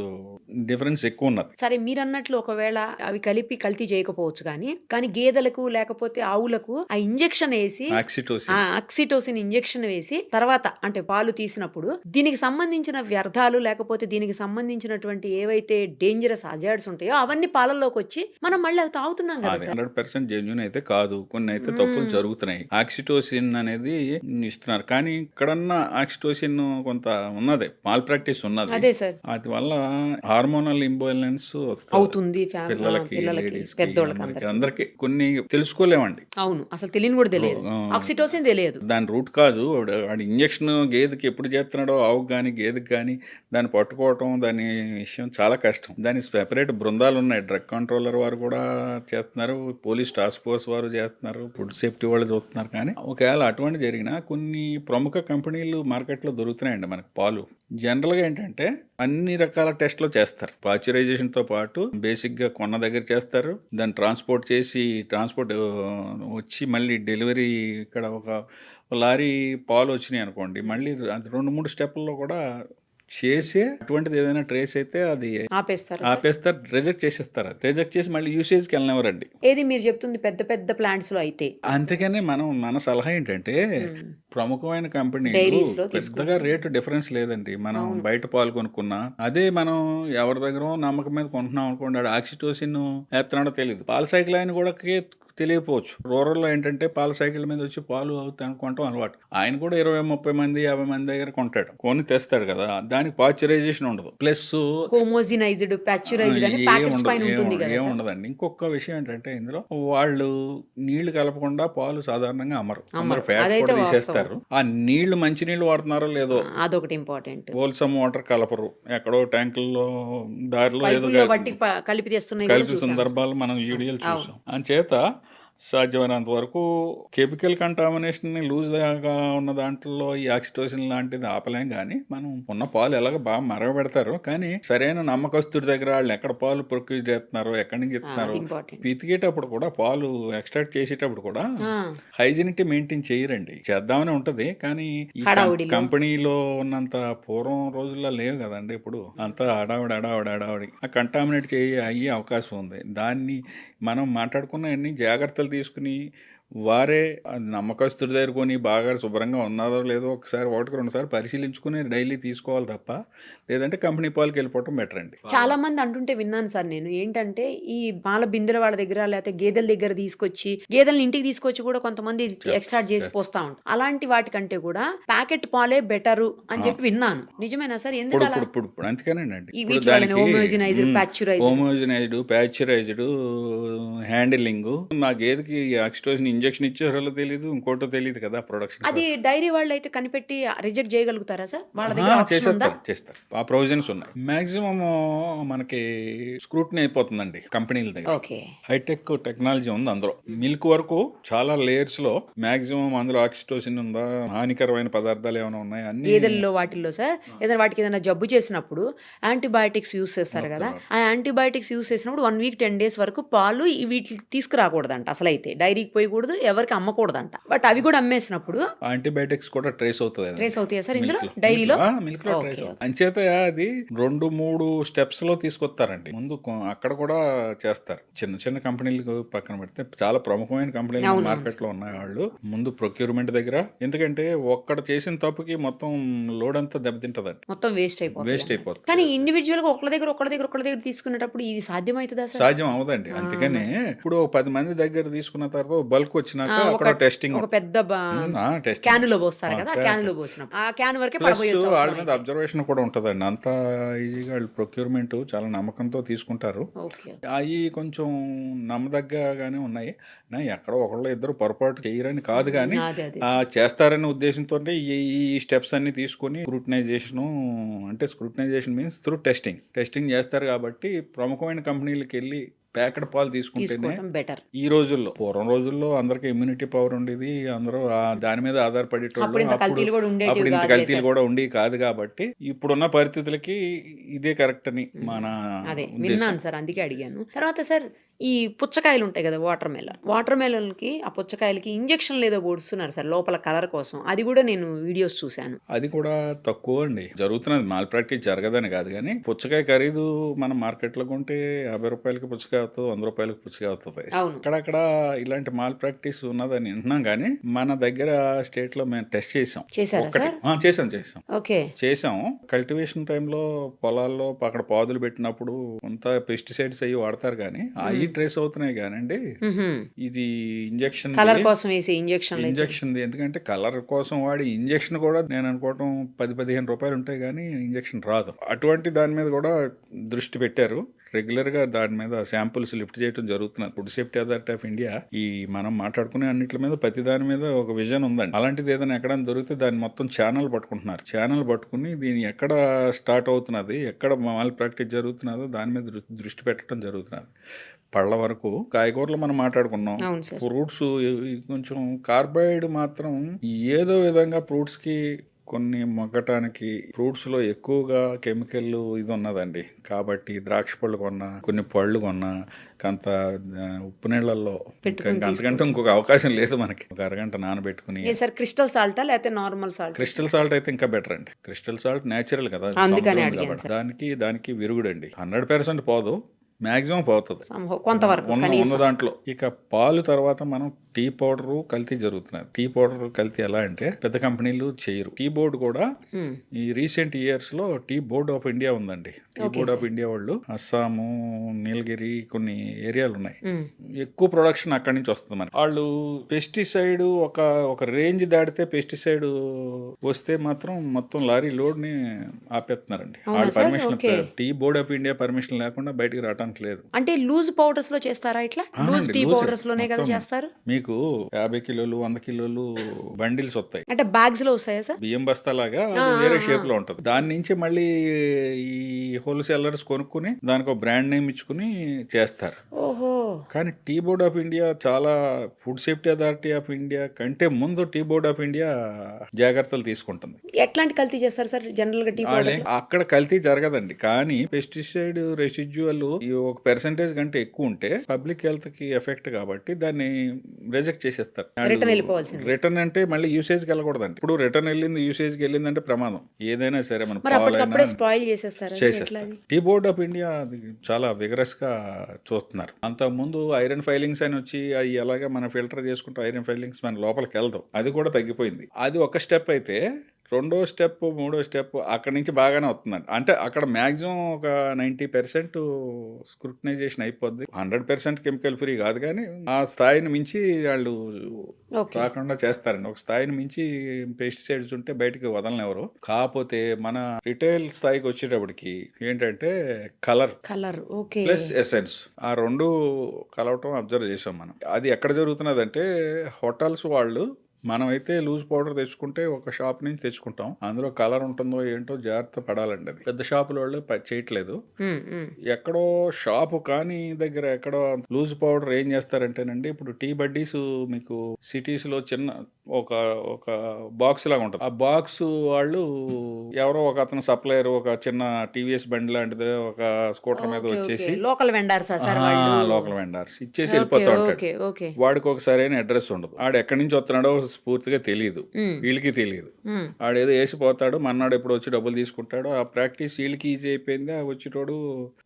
డిఫరెన్స్ ఎక్కువ ఉన్నది. సరే, మీరు అన్నట్లు ఒకవేళ అవి కల్తీ చేయకపోవచ్చు, కానీ గేదెలకు లేకపోతే ఆవులకు ఆ ఇంజెక్షన్ వేసి ఆక్సిటోసిన్ ఇంజెక్షన్ వేసి తర్వాత అంటే పాలు తీసినప్పుడు దీనికి సంబంధించిన వ్యర్థాలు లేకపోతే దీనికి సంబంధించినటువంటి ఏవైతే డేంజరస్ హజార్డ్స్ ఉంటాయో అవన్నీ పాలల్లోకి వచ్చి మనం మళ్ళీ అవి తాగుతున్నాం కదా సార్. 100% జెన్యూన్ అయితే కాదు, కొన్ని అయితే తప్పులు జరుగుతున్నాయి. ఆక్సిటోసిన్ అనేది ఇస్తున్నారు, కానీ ఇక్కడన్నా ఆక్సిటోసిన్ కొంత ఉన్నది, మాల్ ప్రాక్టీస్ ఉన్నది. అదే సార్, అది వల్ల హార్మోనల్ ఇంబాలెన్స్ అవుతుంది పిల్లలకి పెద్దోళ్ళకి అందరికి. కొన్ని తెలుసుకోలేమండి. అవును, అసలు తెలియని కూడా తెలియదు, ఆక్సిటోసిన్ తెలియదు. దాని రూట్ కాజు వాడి ఇంజక్షన్ గేదెకి ఎప్పుడు చేస్తున్నాడో, ఆవుకు కానీ గేదెకి కానీ దాన్ని పట్టుకోవటం, దాని విషయం చాలా కష్టం. దానికి సెపరేట్ బృందాలు ఉన్నాయి, డ్రగ్ కంట్రోలర్ వారు కూడా చేస్తున్నారు, పోలీస్ టాస్క్ ఫోర్స్ వారు చేస్తున్నారు, ఫుడ్ సేఫ్టీ వాళ్ళు చూస్తున్నారు. కానీ ఒకవేళ అటువంటి జరిగినా కొన్ని ప్రముఖ కంపెనీలు మార్కెట్లో దొరుకుతున్నాయండి మనకు పాలు. జనరల్గా ఏంటంటే అన్ని రకాల టెస్ట్లు చేస్తారు. పాశ్చరైజేషన్తో పాటు బేసిక్గా కొన్న దగ్గర చేస్తారు, దాన్ని ట్రాన్స్పోర్ట్ వచ్చి మళ్ళీ డెలివరీ. ఇక్కడ ఒక లారీ పాలు వచ్చినాయి అనుకోండి, మళ్ళీ 2-3 స్టెప్లలో కూడా చేసి అటువంటిది ఏదైనా ట్రేస్ అయితే అది ఆపేస్తారు, రిజెక్ట్ చేసేస్తారు. అది రిజెక్ట్ చేసి మళ్ళీ యూసేజ్కి వెళ్ళినవారండి. ఏది మీరు చెప్తుంది పెద్ద ప్లాంట్స్ లో అయితే. అందుకనే మన సలహా ఏంటంటే, ప్రముఖమైన కంపెనీ పెద్దగా రేటు డిఫరెన్స్ లేదండి. మనం బయట పాలు కొనుక్కున్నా అదే మనం ఎవరి దగ్గర నమ్మకం మీద కొంటున్నాం అనుకోండి, ఆడు ఆక్సిటోసిన్ వేస్తున్నాడో తెలియదు. పాల సైకిల్ ఆయన కూడా తెలియకపోవచ్చు. రూరల్లో ఏంటంటే పాల సైకిల్ మీద వచ్చి పాలు అవుతాయి అనుకుంటాం అలవాటు. ఆయన కూడా 20-30 మంది 50 మంది దగ్గర కొంటాడు, కొని తెస్తాడు కదా, దానికి పాశ్చరైజేషన్ ఉండదు. ప్లస్ ఏముండదండి. ఇంకొక విషయం ఏంటంటే, ఇందులో వాళ్ళు నీళ్లు కలపకుండా పాలు సాధారణంగా అమ్మరు, ఫ్యాట్ కూడా తీసేస్తారు. ఆ నీళ్లు మంచి నీళ్లు వాడుతున్నారో లేదో అదొకటి ఇంపార్టెంట్. హోల్సమ్ వాటర్ కలపరు, ఎక్కడో ట్యాంకుల్లో దారిలో ఏదో కలిపి సందర్భాలు మనం వీడియోలు చూసాం. అంచేత సాధ్యమైనంత వరకు కెమికల్ కంటామినేషన్ లూజ్గా ఉన్న దాంట్లో ఈ ఆక్సిటోసిన్ లాంటిది ఆపలేం, కానీ మనం ఉన్న పాలు ఎలాగ బాగా మరగబెడతారు, కానీ సరైన నమ్మకస్తుడి దగ్గర వాళ్ళు ఎక్కడ పాలు ప్రొక్యూర్ చేస్తున్నారో, ఎక్కడి నుంచి ఇస్తున్నారు, పితికేటప్పుడు కూడా పాలు ఎక్స్ట్రాక్ట్ చేసేటప్పుడు కూడా హైజీనిటీ మెయింటైన్ చేయరండి. చేద్దామని ఉంటది, కానీ ఈ కంపెనీలో ఉన్నంత పూర్వం రోజుల్లో లేవు కదండి. ఇప్పుడు అంతా అడావిడి ఆ కంటామినేట్ అయ్యే అవకాశం ఉంది. దాన్ని మనం మాట్లాడుకున్న అన్ని జాగ్రత్తలు తీసుకుని వారే నమ్మకస్తుడి దగ్గర కొని బాగా శుభ్రంగా ఉన్నారో లేదో ఒకసారి ఒకటికి 2 సార్లు పరిశీలించుకుని డైలీ తీసుకోవాలి తప్ప, లేదంటే కంపెనీ పాలకి వెళ్ళిపోవటం బెటర్ అండి. చాలా మంది అంటుంటే విన్నాను సార్ నేను, ఏంటంటే ఈ పాల బిందెల వాళ్ళ దగ్గర లేకపోతే గేదెల దగ్గర తీసుకొచ్చి గేదెలను ఇంటికి తీసుకొచ్చి కూడా కొంతమంది ఎక్స్ట్రా చేసి పోస్తా ఉంటారు. అలాంటి వాటికంటే కూడా ప్యాకెట్ పాలే బెటరు అని చెప్పి విన్నాను. నిజమేనా సార్? ఎందుకు అలా? ఇప్పుడు అందుకేనండి. ఈ ఇప్పుడు వీటి వల్లనే homogenized, pasteurized. Homogenized, pasteurized, handling. మా గేదెకి ఆక్సిటోసిన్ ఇంజెక్షన్ ఇచ్చారో తెలియదు, ఇంకోటో తెలియదు కదా ప్రొడక్షన్. అది డైరీ వాళ్ళు అయితే కనిపెట్టి రిజెక్ట్ చేయగలుగుతారా సార్? వాళ్ళ దగ్గర ఆప్షన్ ఉందా? చేస్తారు. ఆ ప్రొవిజన్స్ ఉన్నాయి. మాక్సిమం మనకి స్క్రూటినీ అయిపోతుందండి కంపెనీల దగ్గర. ఓకే. హైటెక్ టెక్నాలజీ ఉంది అందులో. మిల్క్ వరకు చాలా లేయర్స్ లో మాక్సిమం అందులో ఆక్సిటోసిన్ ఉందా, హానికరమైన పదార్థాలు ఏమైనా ఉన్నాయి అన్ని. గేదెల్లో వాటిల్లో సార్ ఏదైనా వాటికి ఏదైనా జబ్బు చేసినప్పుడు యాంటీబయాటిక్స్ యూస్ చేస్తారు కదా, ఆ యాంటీబయాటిక్స్ యూస్ చేసినప్పుడు 1 వీక్ 10 days వరకు పాలు వీటి తీసుకురాకూడదంట. అసలు అయితే డైరీకి పోయకూడదు, ఎవరికి అమ్మకూడదంట. బట్ అవి కూడా అమ్మేసినప్పుడు యాంటీబయాటిక్స్ కూడా ట్రేస్ అవుతుంది. ట్రేస్ అవుతాయా సార్ ఇందులో డైరీలో? మిల్క్ లో ట్రేస్ అవుతుంది. అంచేత అది 2-3 స్టెప్స్ లో తీసుకొస్తారండి. ముందు అక్కడ కూడా చేస్తారు. చిన్న చిన్న కంపెనీలకు పక్కన పెడితే చాలా ప్రముఖమైన కంపెనీలు మార్కెట్ లో ఉన్నాయి. వాళ్ళు ముందు ప్రొక్యూర్మెంట్ దగ్గర, ఎందుకంటే ఒక్కడ చేసిన తప్పుకి మొత్తం లోడ్ అంతా దెబ్బతింటదండి, మొత్తం వేస్ట్ అయిపోతుంది. కానీ ఇండివిజువల్ గా ఒకళ్ళ దగ్గర తీసుకునేటప్పుడు ఇది సాధ్యమవుతుందా సార్? సాధ్యం అవదండి. అందుకనే ఇప్పుడు 10 మంది దగ్గర తీసుకున్న తర్వాత బల్క్ వచ్చినాక అక్కడ టెస్టింగ్, ఒక పెద్ద క్యానులో పోస్తారు కదా, క్యానులో పోసినప్పుడు ఆ క్యాన్ వరకే పడబోయొచ్చు. వాళ్ళ మీద అబ్జర్వేషన్ కూడా ఉంటదండి. అంత ఈజీగా వాళ్ళు ప్రొక్యూర్మెంట్ చాలా నమ్మకంతో తీసుకుంటారు. అవి కొంచెం నమ్మదగ్గగానే ఉన్నాయి. ఎక్కడో ఒకళ్ళు ఇద్దరు పొరపాటు చేయరని కాదు, కానీ చేస్తారనే ఉద్దేశంతో ఈ స్టెప్స్ అన్ని తీసుకుని స్క్రూటినైజేషన్ మీన్స్ త్రూ టెస్టింగ్ చేస్తారు. కాబట్టి ప్రముఖమైన కంపెనీలకు వెళ్ళి ప్యాకెట్ పాలు తీసుకుంటేనే బెటర్. ఈ రోజుల్లో, పూర్వం రోజుల్లో అందరికి ఇమ్యూనిటీ పవర్ ఉండేది, అందరూ దాని మీద ఆధారపడేటోళ్ళు. అప్పుడు ఇంత కల్తీలు కూడా ఉండి కాదు. కాబట్టి ఇప్పుడున్న పరిస్థితులకి ఇదే కరెక్ట్ అని మన విన్నాను సార్, అందుకే అడిగాను. తర్వాత సార్ ఈ పుచ్చకాయలు ఉంటాయి కదా, వాటర్ మెలన్కి ఆ పుచ్చకాయలకి ఇంజెక్షన్ లేదో పొడుస్తున్నారు సార్ లోపల కలర్ కోసం. అది కూడా నేను వీడియోస్ చూశాను. అది కూడా తక్కువ అండి జరుగుతున్నది. మాల్ ప్రాక్టీస్ జరగదని కాదు, కానీ పుచ్చకాయ ఖరీదు మనం మార్కెట్లో కొంటే 50 రూపాయలకి పుచ్చకాయ అవుతుంది, 100 రూపాయలకి పుచ్చకాయ అవుతుంది. అక్కడక్కడ ఇలాంటి మాల్ ప్రాక్టీస్ ఉన్నదని వింటున్నాం, కానీ మన దగ్గర స్టేట్ లో మేము టెస్ట్ చేసాం. చేసాం. కల్టివేషన్ టైంలో పొలాల్లో అక్కడ పాదులు పెట్టినప్పుడు కొంత పెస్టిసైడ్స్ అయ్యి వాడతారు, కానీ అవి ట్రేస్ అవుతున్నాయి. కానండి ఇది ఇంజెక్షన్ కోసం వేసే ఇంజెక్షన్, ఎందుకంటే కలర్ కోసం వాడి ఇంజెక్షన్ కూడా నేను అనుకోవటం 10-15 రూపాయలు ఉంటాయి, కానీ ఇంజెక్షన్ రాదు. అటువంటి దాని మీద కూడా దృష్టి పెట్టారు. రెగ్యులర్ గా దాని మీద శాంపుల్స్ లిఫ్ట్ చేయడం జరుగుతున్నది. Food safety authority of India ఈ మనం మాట్లాడుకునే అన్నిటి మీద ప్రతి దాని మీద ఒక విజన్ ఉందండి. అలాంటిది ఏదైనా ఎక్కడైనా దొరికితే దాన్ని మొత్తం ఛానల్ పట్టుకుంటున్నారు. ఛానల్ పట్టుకుని దీన్ని ఎక్కడ స్టార్ట్ అవుతున్నది, ఎక్కడ మాల్ ప్రాక్టీస్ జరుగుతున్నదో దాని మీద దృష్టి పెట్టడం జరుగుతున్నది. పళ్ళ వరకు కాయగూరలు మనం మాట్లాడుకున్నాం. ఫ్రూట్స్ కొంచెం కార్బైడ్ మాత్రం ఏదో విధంగా ఫ్రూట్స్ కి కొన్ని మొగ్గటానికి ఫ్రూట్స్ లో ఎక్కువగా కెమికల్ ఇది ఉన్నదండి. కాబట్టి ద్రాక్ష పళ్ళు కొన్నా, కొన్ని పళ్ళు కొన్నా కొంత ఉప్పు నీళ్ళల్లో అంతకంటే ఇంకొక అవకాశం లేదు మనకి. ఒక అరగంట నానబెట్టుకుని. క్రిస్టల్ సాల్టా లేకపోతే నార్మల్ సాల్ట్? క్రిస్టల్ సాల్ట్ అయితే ఇంకా బెటర్ అండి. క్రిస్టల్ సాల్ట్ నేచురల్ కదా, దానికి విరుగుడండి. 100% పోదు, మాక్సిమం పోతుంది కొంతవరకు ఉన్న దాంట్లో. ఇక పాలు తర్వాత మనం టీ పౌడర్ కల్తీ జరుగుతున్నది. టీ పౌడర్ కల్తీ ఎలా అంటే పెద్ద కంపెనీలు చేయరు. టీ బోర్డు కూడా ఈ రీసెంట్ ఇయర్స్ లో టీ బోర్డ్ ఆఫ్ ఇండియా ఉందండి. టీ బోర్డ్ ఆఫ్ ఇండియా వాళ్ళు అస్సాము, నీలగిరి కొన్ని ఏరియాలు ఉన్నాయి, ఎక్కువ ప్రొడక్షన్ అక్కడి నుంచి వస్తుంది. మనకి వాళ్ళు పెస్టిసైడ్ ఒక రేంజ్ దాటితే పెస్టిసైడ్ వస్తే మాత్రం మొత్తం లారీ లోడ్ ని ఆపేస్తున్నారండి. వాళ్ళు permission, tea board of India permission లేకుండా బయటికి రావడానికి లేదు. అంటే లూజ్ పౌడర్స్ లో చేస్తారా? ఇట్లా లూజ్ టీ పౌడర్స్ లోనే కదా చేస్తారు. మీకు 50 కిలోలు 100 కిలోలు బండిల్స్ వస్తాయి. అంటే బ్యాగ్స్ లో వస్తాయా సార్? బియ్యం బస్తాలాగా వేరే షేప్ లో ఉంటది. దాని నుంచి మళ్ళీ ఈ హోల్సేలర్స్ కొనుక్కుని దానికి ఒక బ్రాండ్ నేమ్ ఇచ్చుకుని చేస్తారు. కానీ టీ బోర్డ్ ఆఫ్ ఇండియా చాలా, food safety authority of India కంటే ముందు టీ బోర్డ్ ఆఫ్ ఇండియా జాగ్రత్తలు తీసుకుంటుంది. ఎట్లాంటి కల్తీ చేస్తారు సార్ జనరల్ గా టీ పౌడర్? అక్కడ కల్తీ జరగదండి, కానీ పెస్టిసైడ్ రెసిడ్యువల్ ఒక పెర్సెంటేజ్ కంటే ఎక్కువ ఉంటే పబ్లిక్ హెల్త్ కి ఎఫెక్ట్ కాబట్టి దాన్ని రిజెక్ట్ చేసేస్తారు. రిటర్న్ వెళ్ళిపోవాల్సింది. రిటర్న్ అంటే మళ్ళీ యూసేజ్కి వెళ్ళకూడదండి. ఇప్పుడు రిటర్న్ వెళ్ళింది యూసేజ్కి వెళ్ళిందంటే ప్రమాదం. ఏదైనా సరే మన మరి అప్పటికప్పుడే స్పాయిల్ చేసేస్తారు. చేసేస్తారు. టీ బోర్డ్ ఆఫ్ ఇండియా అది చాలా విగరస్ గా చూస్తున్నారు. అంతకుముందు ఐరన్ ఫైలింగ్స్ అని వచ్చి అవి ఎలాగా మనం ఫిల్టర్ చేసుకుంటూ ఐరన్ ఫైలింగ్స్ మన లోపలికి వెళ్దాం, అది కూడా తగ్గిపోయింది. అది ఒక స్టెప్ అయితే రెండో స్టెప్ మూడో స్టెప్ అక్కడి నుంచి బాగానే వస్తుందండి. అంటే అక్కడ మ్యాక్సిమం ఒక 90% స్క్రూటనైజేషన్ అయిపోద్ది. 100% కెమికల్ ఫ్రీ కాదు, కానీ ఆ స్థాయిని మించి వాళ్ళు రాకుండా చేస్తారండి. ఒక స్థాయిని మించి పెస్టిసైడ్స్ ఉంటే బయటికి వదలనివ్వరు. కాకపోతే మన రిటైల్ స్థాయికి వచ్చేటప్పటికి ఏంటంటే కలర్ ప్లస్ ఎసెన్స్ ఆ రెండు కలవటం అబ్జర్వ్ చేసాం మనం. అది ఎక్కడ జరుగుతున్నదంటే హోటల్స్ వాళ్ళు, మనమైతే లూజ్ పౌడర్ తెచ్చుకుంటే ఒక షాప్ నుంచి తెచ్చుకుంటాం, అందులో కలర్ ఉంటుందో ఏంటో జాగ్రత్త పడాలండి. అది పెద్ద షాపుల వాళ్ళు చేయట్లేదు. ఎక్కడో షాపు కానీ దగ్గర ఎక్కడో లూజ్ పౌడర్ ఏం చేస్తారంటేనండి, ఇప్పుడు టీ బడ్డీస్ మీకు సిటీస్ లో చిన్న ఒక బాక్స్ లాగా ఉంటుంది. ఆ బాక్స్ వాళ్ళు ఎవరో ఒక అతను సప్లయర్ ఒక చిన్న టీవీఎస్ బండి లాంటిది ఒక స్కూటర్ మీద వచ్చేసి లోకల్ వెండర్స్ ఇచ్చేసి వెళ్ళిపోతా ఉంటాడు. వాడికి ఒక సరైన అడ్రస్ ఉండదు. ఆడు ఎక్కడి నుంచి వస్తున్నాడో పూర్తిగా తెలియదు, వీళ్ళకి తెలియదు. ఆడేదో వేసిపోతాడు, మన్నాడు ఎప్పుడు వచ్చి డబ్బులు తీసుకుంటాడు. ఆ ప్రాక్టీస్ వీళ్ళకి ఈజీ అయిపోయింది, ఆ వచ్చేటోడు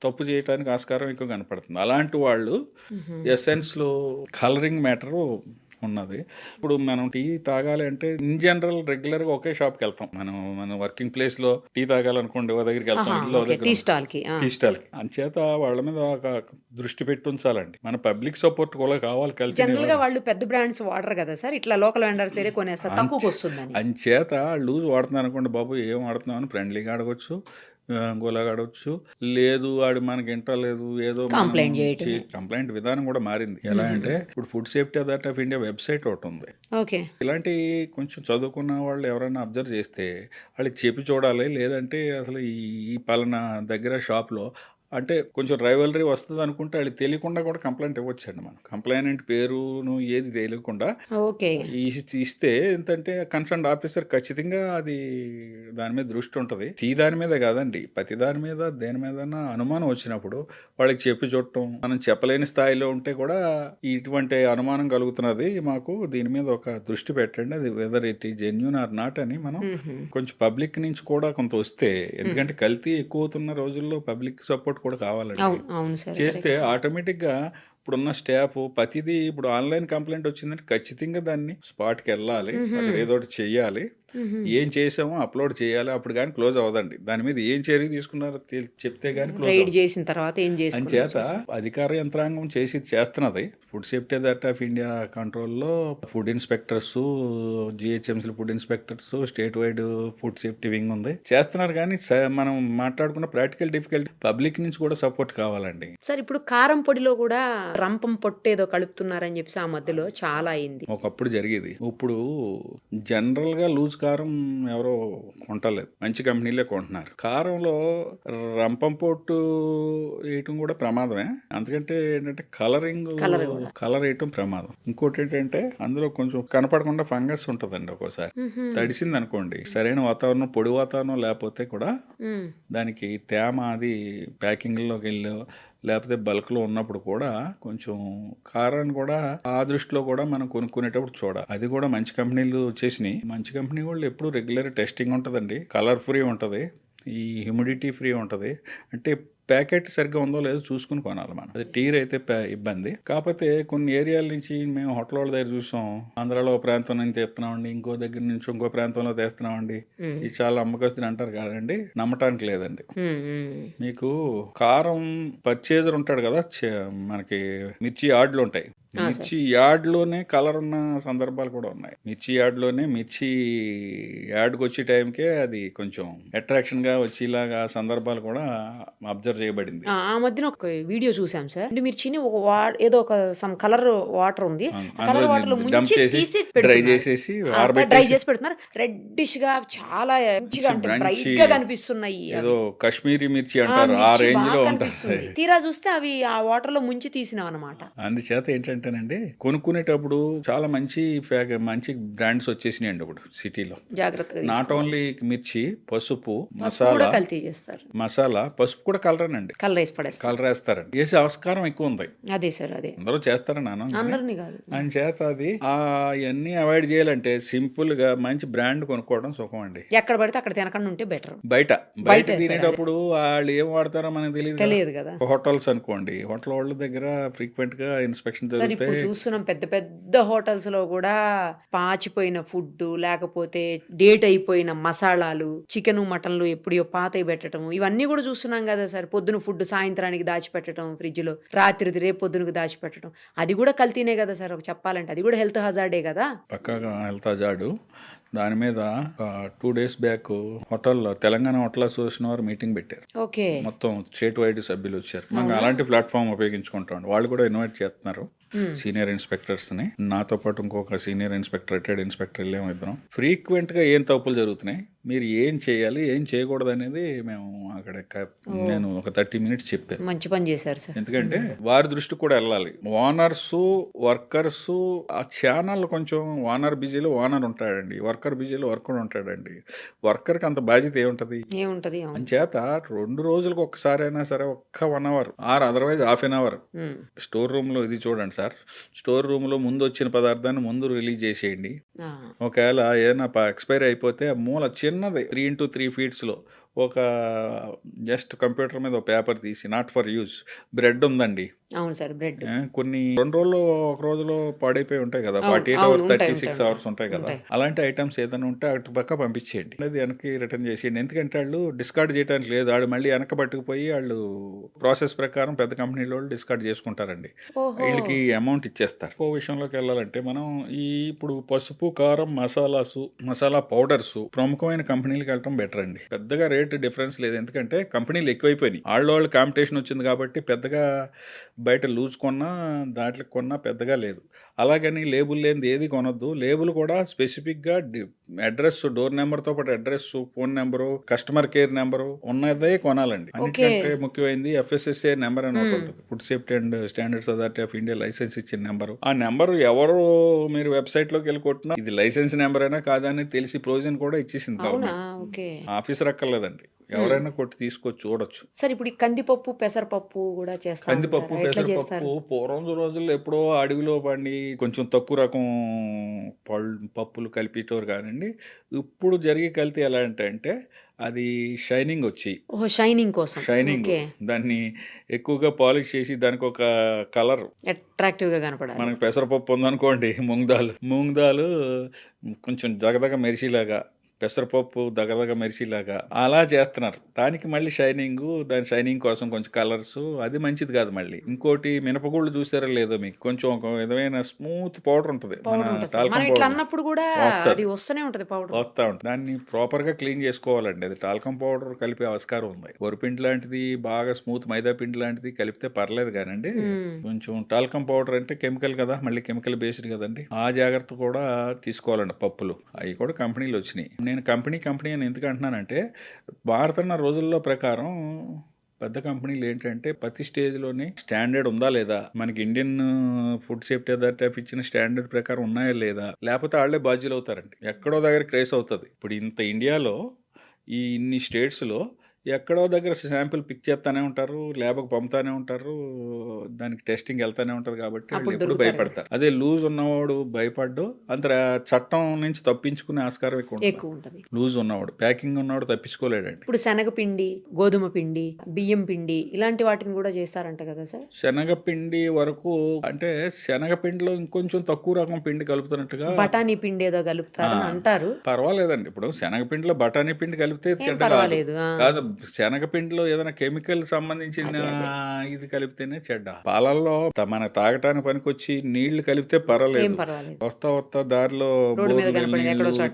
తప్పు చేయడానికి ఆస్కారం ఎక్కువ కనపడుతుంది. అలాంటి వాళ్ళు ఎసెన్స్ లో కలరింగ్ మ్యాటర్ ఉన్నది. ఇప్పుడు మనం టీ తాగాలి అంటే ఇన్ జనరల్ రెగ్యులర్ గా ఒకే షాప్కి వెళ్తాం. మన వర్కింగ్ ప్లేస్ లో టీ తాగాలనుకోండి ఓ దగ్గరికి వెళ్తాం, టీ స్టాల్ కి. అంచేత వాళ్ళ మీద ఒక దృష్టి పెట్టి ఉంచాలండి. మన పబ్లిక్ సపోర్ట్ కూడా కావాలి. జనరల్ గా వాళ్ళు పెద్ద బ్రాండ్స్ వాడరు కదా సార్, ఇట్లా లోకల్ వెండర్స్ దగ్గర కొనేస్తారు, తక్కువకి వస్తుంది. అంచేత లూజ్ వాడుతున్నారు అనుకోండి, బాబు ఏం వాడుతున్నావు అని ఫ్రెండ్లీగా అడగొచ్చు, గోలాగడవచ్చు. లేదు వాడు మనకి ఇంటలేదు ఏదో కంప్లైంట్ విధానం కూడా మారింది. ఎలా అంటే ఇప్పుడు food safety authority of India website ఒకటి ఉంది. ఇలాంటి కొంచెం చదువుకున్న వాళ్ళు ఎవరైనా అబ్జర్వ్ చేస్తే వాళ్ళకి చెప్పి చూడాలి. లేదంటే అసలు ఈ పలానా దగ్గర షాప్లో అంటే కొంచెం రైవలరీ వస్తుంది అనుకుంటే వాళ్ళు తెలియకుండా కూడా కంప్లైంట్ ఇవ్వచ్చండి. మనం కంప్లైంట్ పేరును ఏది తెలియకుండా ఇస్తే ఏంటంటే కన్సర్న్ ఆఫీసర్ ఖచ్చితంగా అది దాని మీద దృష్టి ఉంటుంది. దాని మీద కాదండి, ప్రతి దాని మీద దేని మీద అనుమానం వచ్చినప్పుడు వాళ్ళకి చెప్పి చూడటం. మనం చెప్పలేని స్థాయిలో ఉంటే కూడా ఇటువంటి అనుమానం కలుగుతున్నది, మాకు దీని మీద ఒక దృష్టి పెట్టండి, అది whether it is genuine or not అని మనం కొంచెం పబ్లిక్ నుంచి కూడా కొంత వస్తే, ఎందుకంటే కల్తీ ఎక్కువ అవుతున్న రోజుల్లో పబ్లిక్ సపోర్ట్ కూడా కావాలండి. చేస్తే ఆటోమేటిక్ గా ఇప్పుడున్న స్టాఫ్ ప్రతిదీ ఇప్పుడు ఆన్లైన్ కంప్లైంట్ వచ్చిందంటే ఖచ్చితంగా దాన్ని స్పాట్కి వెళ్ళాలి, అక్కడ ఏదో ఒకటి చెయ్యాలి, ఏం చేసామో అప్లోడ్ చేయాలి. అప్పుడు కానీ క్లోజ్ అవ్వదండి. దాని మీద ఏం చర్య తీసుకున్నారో చెప్తే గానీ క్లోజ్ చేసిన తర్వాత అంచేత అధికార యంత్రాంగం చేస్తున్నది. Food safety authority of India కంట్రోల్లో food inspectors, GHMC food inspectors, state wide food safety wing ఉంది, చేస్తున్నారు. కానీ మనం మాట్లాడుకున్న ప్రాక్టికల్ డిఫికల్టీ పబ్లిక్ నుంచి కూడా సపోర్ట్ కావాలండి. సార్ ఇప్పుడు కారం పొడిలో కూడా రంపం పొట్టు ఏదో కలుపుతున్నారని చెప్పి ఆ మధ్యలో చాలా అయింది. ఒకప్పుడు జరిగేది. ఇప్పుడు జనరల్ గా లూజ్ కారం ఎవరో కొంటలేదు, మంచి కంపెనీలే కొంటున్నారు. కారంలో రంపం పొట్టు వేయటం కూడా ప్రమాదమే. అందుకంటే ఏంటంటే కలర్ వేయటం ప్రమాదం. ఇంకోటి ఏంటంటే అందులో కొంచెం కనపడకుండా ఫంగస్ ఉంటదండి. ఒక్కోసారి తడిసింది అనుకోండి, సరైన వాతావరణం పొడి వాతావరణం లేకపోతే కూడా దానికి తేమ అది ప్యాకింగ్ లోకి వెళ్ళి లేకపోతే బల్క్లో ఉన్నప్పుడు కూడా కొంచెం కారాన్ని కూడా ఆ దృష్టిలో కూడా మనం కొనుక్కునేటప్పుడు చూడాలి. అది కూడా మంచి కంపెనీలు వచ్చేసినాయి. మంచి కంపెనీ వాళ్ళు ఎప్పుడు రెగ్యులర్ టెస్టింగ్ ఉంటుందండి, కలర్ ఫ్రీ ఉంటుంది, ఈ హ్యూమిడిటీ ఫ్రీ ఉంటుంది. అంటే ప్యాకెట్ సరిగ్గా ఉందో లేదో చూసుకుని కొనాలి మనం. అది టీర్ అయితే ఇబ్బంది. కాకపోతే కొన్ని ఏరియాల నుంచి మేము హోటల్ వాళ్ళ దగ్గర చూసాం, ఆంధ్రాలో ఒక ప్రాంతం నుంచి తెస్తున్నామండి, ఇంకో దగ్గర నుంచి ఇంకో ప్రాంతంలో తెస్తున్నామండి, ఇది చాలా అమ్మకస్తుని అంటారు కాదండి, నమ్మటానికి లేదండి. మీకు కారం పర్చేజర్ ఉంటాడు కదా, మనకి మిర్చి యార్డ్లు ఉంటాయి, మిర్చి యార్డ్లోనే కలర్ ఉన్న సందర్భాలు కూడా ఉన్నాయి. మిర్చి యార్డ్లోనే మిర్చి యార్డ్కి వచ్చే టైంకే అది కొంచెం అట్రాక్షన్ గా వచ్చేలాగా సందర్భాలు కూడా అబ్జర్వ్ చేయబడింది. ఆ మధ్యన ఒక వీడియో చూసాం సార్, మిర్చిని ఏదో ఒక సమ్ కలర్ వాటర్ ఉంది, కలర్ వాటర్ లో డ్రై చేసేసి పెడుతున్నారు, రెడ్డిష్ గా చాలా మంచిగా బ్రైట్ గా కనిపిస్తున్నాయి. ఏదో కాశ్మీరీ మిర్చి అంటారు, ఆ రేంజ్ లో ఉంటుంది. తీరా చూస్తే అవి ఆ వాటర్ లో ముంచి తీసినాం అన్నమాట. అందుచేత ఏంటంటే ఏంటంటేనండి, కొనుక్కునేటప్పుడు చాలా మంచి మంచి బ్రాండ్స్ వచ్చేసినాయండి ఇప్పుడు సిటీలో. జాగ్రత్తగా నాట్ ఓన్లీ మిర్చి, పసుపు, పసుపు కూడా మసాలా, కల్తీ చేస్తారు, పసుపు కూడా కలరేనండి, కలర్ వేసి పడేస్తారు. కలర్ వేస్తారండి. వేసే ఆస్కారం ఎక్కువ ఉంది. అదే సార్, అదే అందరూ చేస్తారని అన్నాను, అందరినీ కాదు. అని చేత అది అవన్నీ అవాయిడ్ చేయాలంటే సింపుల్ గా మంచి బ్రాండ్ కొనుక్కోవడం సుఖం అండి. ఎక్కడ పడితే అక్కడ తినకుండా ఉంటే బెటర్. బయట తినేటప్పుడు వాళ్ళు ఏం వాడతారో మనకు తెలియదు కదా. హోటల్స్ అనుకోండి, హోటల్ వాళ్ళ దగ్గర ఫ్రీక్వెంట్ గా ఇన్స్పెక్షన్ సార్ ఇప్పుడు జరుగుతాయి. చూస్తున్నాం పెద్ద పెద్ద హోటల్స్ లో కూడా పాచిపోయిన ఫుడ్, లేకపోతే డేట్ అయిపోయిన మసాలాలు, చికెన్ మటన్లు ఎప్పుడో పాతవి పెట్టడం, ఇవన్నీ కూడా చూస్తున్నాం కదా సార్. పొద్దున ఫుడ్ సాయంత్రానికి దాచిపెట్టడం ఫ్రిడ్జ్ లో, రాత్రిది రేపు పొద్దునకు దాచిపెట్టడం, అది కూడా కల్తీనే కదా సార్. ఒక చెప్పాలంటే అది కూడా హెల్త్ హజార్డే కదా. పక్కాగా హెల్త్ హజార్డు. దాని మీద 2 days బ్యాక్ హోటల్లో, తెలంగాణ హోటల్ అసోసియేషన్ వారు మీటింగ్ పెట్టారు. ఓకే, మొత్తం స్టేట్ వైడ్ సభ్యులు వచ్చారు. మనం అలాంటి ప్లాట్ఫామ్ ఉపయోగించుకుంటాం. వాళ్ళు కూడా ఇన్వైట్ చేస్తున్నారు సీనియర్ ఇన్స్పెక్టర్స్ ని. నాతో పాటు ఇంకొక సీనియర్ ఇన్స్పెక్టర్, రిటైర్డ్ ఇన్స్పెక్టర్ వెళ్ళాము ఇద్దరం. ఫ్రీక్వెంట్ గా ఏం తప్పులు జరుగుతున్నాయి, మీరు ఏం చేయాలి, ఏం చేయకూడదు అనేది మేము అక్కడ నేను ఒక 30 minutes చెప్పాను. మంచి పని చేశారు సార్. ఎందుకంటే వారి దృష్టి కూడా వెళ్ళాలి. ఓనర్స్, వర్కర్స్, ఆ ఛానల్ కొంచెం ఓనర్ బిజీలో ఓనర్ ఉంటాడండి, వర్కర్ బిజీలో వర్కర్ ఉంటాడండి. వర్కర్కి అంత బాధ్యత ఏముంటది. అంచేత 2 రోజులకు ఒక్కసారి అయినా సరే ఒక్క 1 hour or otherwise ½ an hour store room లో, ఇది చూడండి సార్, స్టోర్ రూమ్ లో ముందు వచ్చిన పదార్థాన్ని ముందు రిలీజ్ చేసేయండి. ఒకవేళ ఏదైనా ఎక్స్పైర్ అయిపోతే ఆ మూల చిన్నది 3 into 3 feet లో ఒక జస్ట్ కంప్యూటర్ మీద ఒక పేపర్ తీసి, నాట్ ఫర్ యూజ్, బ్రెడ్ ఉందండి. అవును సార్, బ్రెడ్ కొన్ని 2 రోజులు, ఒక రోజులో పాడైపోయి ఉంటాయి కదా, 48 hours 36 hours ఉంటాయి కదా, అలాంటి ఐటమ్స్ ఏదైనా ఉంటే అటు పక్క పంపించేయండి, అది వెనక్కి రిటర్న్ చేసేయండి. ఎందుకంటే వాళ్ళు డిస్కార్డ్ చేయడానికి లేదు, వాళ్ళు మళ్ళీ వెనక పట్టుకుపోయి వాళ్ళు ప్రాసెస్ ప్రకారం పెద్ద కంపెనీల వాళ్ళు డిస్కార్డ్ చేసుకుంటారండి, వీళ్ళకి అమౌంట్ ఇచ్చేస్తారు. ఇంకో విషయంలోకి వెళ్ళాలంటే మనం ఇప్పుడు పసుపు, కారం, మసాలా పౌడర్స్ ప్రముఖమైన కంపెనీలకు వెళ్ళటం బెటర్ అండి. పెద్దగా రేట్ డిఫరెన్స్ లేదు, ఎందుకంటే కంపెనీలు ఎక్కువైపోయినాయి. వాళ్ళు కాంపిటీషన్ వచ్చింది కాబట్టి పెద్దగా బయట లూజ్ కొన్నా దాంట్లో కొన్నా పెద్దగా లేదు. అలాగని లేబుల్ లేనిది ఏది కొనొద్దు. లేబుల్ కూడా స్పెసిఫిక్గా అడ్రస్, డోర్ నెంబర్తో పాటు address, phone number, customer care number ఉన్నదే కొనాలండి. అన్నిటికంటే ముఖ్యమైనది FSSAI నెంబర్ అని ఒకటి ఉంటుంది, food safety and standards authority of India license ఇచ్చిన నెంబరు. ఆ నెంబరు ఎవరు మీరు వెబ్సైట్లోకి వెళ్ళి కొట్టినా ఇది లైసెన్స్ నెంబర్ అయినా కాదని తెలిసి ప్రొవిజన్ కూడా ఇచ్చేసింది గవర్నమెంట్. ఆఫీసర్ అక్కర్లేదండి, ఎవరైనా కొట్టి తీసుకొచ్చి చూడొచ్చు. సార్ ఇప్పుడు కందిపప్పు, పెసరపప్పు కూడా చేస్తారు. కందిపప్పు, పెసరపప్పు పూర్వం రోజుల్లో ఎప్పుడో అడవిలో పండి కొంచెం తక్కువ రకం పప్పులు కలిపేటోరు కానండి. ఇప్పుడు జరిగే కల్తీ ఎలా అంటే అది షైనింగ్ వచ్చి, షైనింగ్ దాన్ని ఎక్కువగా పాలిష్ చేసి దానికి ఒక కలర్ అట్రాక్టివ్ గా కనపడాలి. మనకి పెసరపప్పు ఉందనుకోండి, మూంగ్ దాల్ కొంచెం జగదగ మెరిసిలాగా, పెసరపప్పు దగదగ మెరిసిలాగా అలా చేస్తున్నారు. దానికి మళ్ళీ దాని షైనింగ్ కోసం కొంచెం కలర్స్, అది మంచిది కాదు. మళ్ళీ ఇంకోటి మినపగుళ్ళు చూసారో లేదో మీకు, కొంచెం ఒక విధమైన స్మూత్ పౌడర్ ఉంటుంది, అన్నప్పుడు కూడా వస్తూ ఉంటుంది. దాన్ని ప్రాపర్ గా క్లీన్ చేసుకోవాలండి. అది టాల్కం పౌడర్ కలిపే ఆస్కారం ఉంది. వరిపిండి లాంటిది బాగా స్మూత్ మైదా పిండి లాంటిది కలిపితే పర్లేదు కానండి, కొంచెం టాల్కం పౌడర్ అంటే కెమికల్ కదా, మళ్ళీ కెమికల్ బేస్డ్ కదండి. ఆ జాగ్రత్త కూడా తీసుకోవాలండి. పప్పులు అవి కూడా కంపెనీలు వచ్చినాయి. నేను కంపెనీ అని ఎందుకు అంటున్నానంటే, మారుతున్న రోజుల్లో ప్రకారం పెద్ద కంపెనీలు ఏంటంటే ప్రతి స్టేజ్లోని స్టాండర్డ్ ఉందా లేదా, మనకి ఇండియన్ ఫుడ్ సేఫ్టీ అథారిటీ ఇచ్చిన స్టాండర్డ్ ప్రకారం ఉన్నాయా లేదా, లేకపోతే వాళ్ళే బాధ్యులు అవుతారండి. ఎక్కడో దగ్గర క్రేస్ అవుతుంది. ఇప్పుడు ఇంత ఇండియాలో ఇన్ని స్టేట్స్లో ఎక్కడో దగ్గర శాంపిల్ పిక్ చేస్తానే ఉంటారు, ల్యాబ్కి పంపుతానే ఉంటారు, దానికి టెస్టింగ్ వెళ్తానే ఉంటారు. కాబట్టి ఎప్పుడు భయపడతారు. అదే లూజ్ ఉన్నవాడు భయపడ్డు, అంత చట్టం నుంచి తప్పించుకునే ఆస్కారం ఎక్కువ ఉంటుంది. లూజ్ ఉన్నవాడు, ప్యాకింగ్ ఉన్నవాడు తప్పించుకోలేడండి. ఇప్పుడు శనగపిండి, గోధుమ పిండి, బియ్యం పిండి ఇలాంటి వాటిని కూడా చేస్తారంట కదా సార్. శనగపిండి వరకు అంటే శనగపిండిలో ఇంకొంచెం తక్కువ రకం పిండి కలుపుతున్నట్టుగా, బఠానీ పిండి ఏదో కలుపుతారని అంటారు. పర్వాలేదండి. ఇప్పుడు శనగపిండిలో బఠానీ పిండి కలిపితే కాదు, శనగపిండిలో ఏదైనా కెమికల్ సంబంధించిన ఇది కలిపితేనే చెడ్డ. పాలల్లో మన తాగటానికి పనికొచ్చి నీళ్లు కలిపితే పర్వాలేదు. వస్తా దారిలో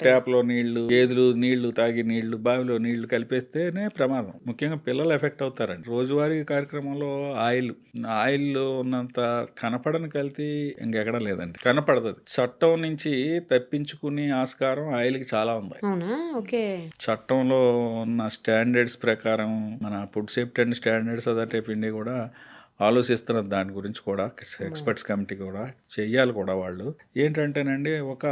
ట్యాప్ లో నీళ్లు, గేదెలు నీళ్లు తాగి నీళ్లు, బావిలో నీళ్లు కలిపేస్తేనే ప్రమాదం. ముఖ్యంగా పిల్లలు ఎఫెక్ట్ అవుతారండి. రోజువారీ కార్యక్రమంలో ఆయిల్ ఉన్నంత కనపడని కల్తీ ఇంకెక్కడ లేదండి, కనపడదు. చట్టం నుంచి తప్పించుకునే ఆస్కారం ఆయిల్కి చాలా ఉంది. చట్టంలో ఉన్న స్టాండర్డ్స్ ప్రకారం మన food safety and standards authority of India కూడా ఆలోచిస్తున్న దాని గురించి కూడా ఎక్స్పర్ట్స్ కమిటీ కూడా చెయ్యాలి కూడా. వాళ్ళు ఏంటంటేనండి, ఒక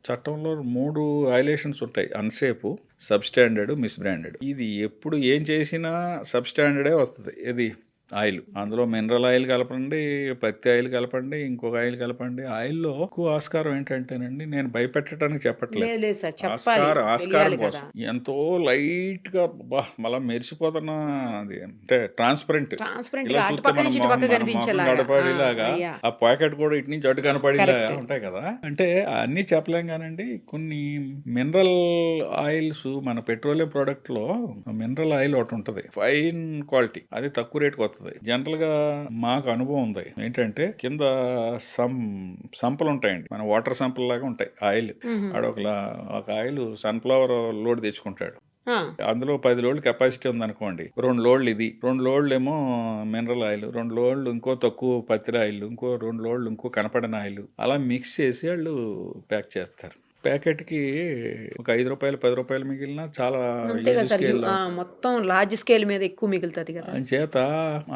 చట్టంలో 3 వైలేషన్స్ ఉంటాయి: అన్సేఫ్, సబ్స్టాండర్డ్, మిస్బ్రాండెడ్. ఇది ఎప్పుడు ఏం చేసినా సబ్స్టాండర్డే వస్తుంది. ఇది ఆయిల్, అందులో మినరల్ ఆయిల్ కలపండి, పత్తి ఆయిల్ కలపండి, ఇంకొక ఆయిల్ కలపండి. ఆయిల్లో ఎక్కువ ఆస్కారం ఏంటంటేనండి, నేను భయపెట్టడానికి చెప్పట్లేదు, లేదు సార్, చెప్పాలి, ఆస్కారం తెలియాలి కోసం కదా. ఎంతో లైట్ గా మళ్ళా మెరిసిపోతున్న అది, అంటే ట్రాన్స్పరెంట్, ట్రాన్స్పరెంట్ ఇలా గా చూస్తే అటుపక్క మన నుంచి మొహం ఇటుపక్క మన కనిపించేలాగా. మొహం కనపడేలాగా, అయ్యా. ఆ ప్యాకెట్ కూడా ఇటు నుంచి అటు కనపడేలాగా Correct. ఉంటాయి కదా. అంటే అన్ని చెప్పలేం కానండి, కొన్ని మినరల్ ఆయిల్స్, మన పెట్రోలియం ప్రోడక్ట్ లో మినరల్ ఆయిల్ ఒకటి ఉంటది, ఫైన్ క్వాలిటీ, అది తక్కువ రేటుకి వస్తుంది. జనరల్ గా మాకు అనుభవం ఉంది. ఏంటంటే కింద సంపలు ఉంటాయండి, మన వాటర్ సంపల్ లాగా ఉంటాయి ఆయిల్. ఒక ఆయిల్ సన్ఫ్లవర్ లోడ్ తెచ్చుకుంటాడు, అందులో 10 లోడ్లు కెపాసిటీ ఉందనుకోండి, 2 లోడ్లు ఇది, 2 లోడ్లు ఏమో మినరల్ ఆయిల్, 2 లోడ్లు ఇంకో తక్కువ పత్తి ఆయిల్, ఇంకో 2 లోడ్లు ఇంకో కనపడిన ఆయిల్, అలా మిక్స్ చేసి వాళ్ళు ప్యాక్ చేస్తారు. ప్యాకెట్కి ఒక 5 రూపాయలు 10 రూపాయలు మిగిలిన చాలా అంతే కదా సార్, స్కేల్ మొత్తం లార్జ్ స్కేల్ మీద ఎక్కువ మిగులుతుంది కదా. చేత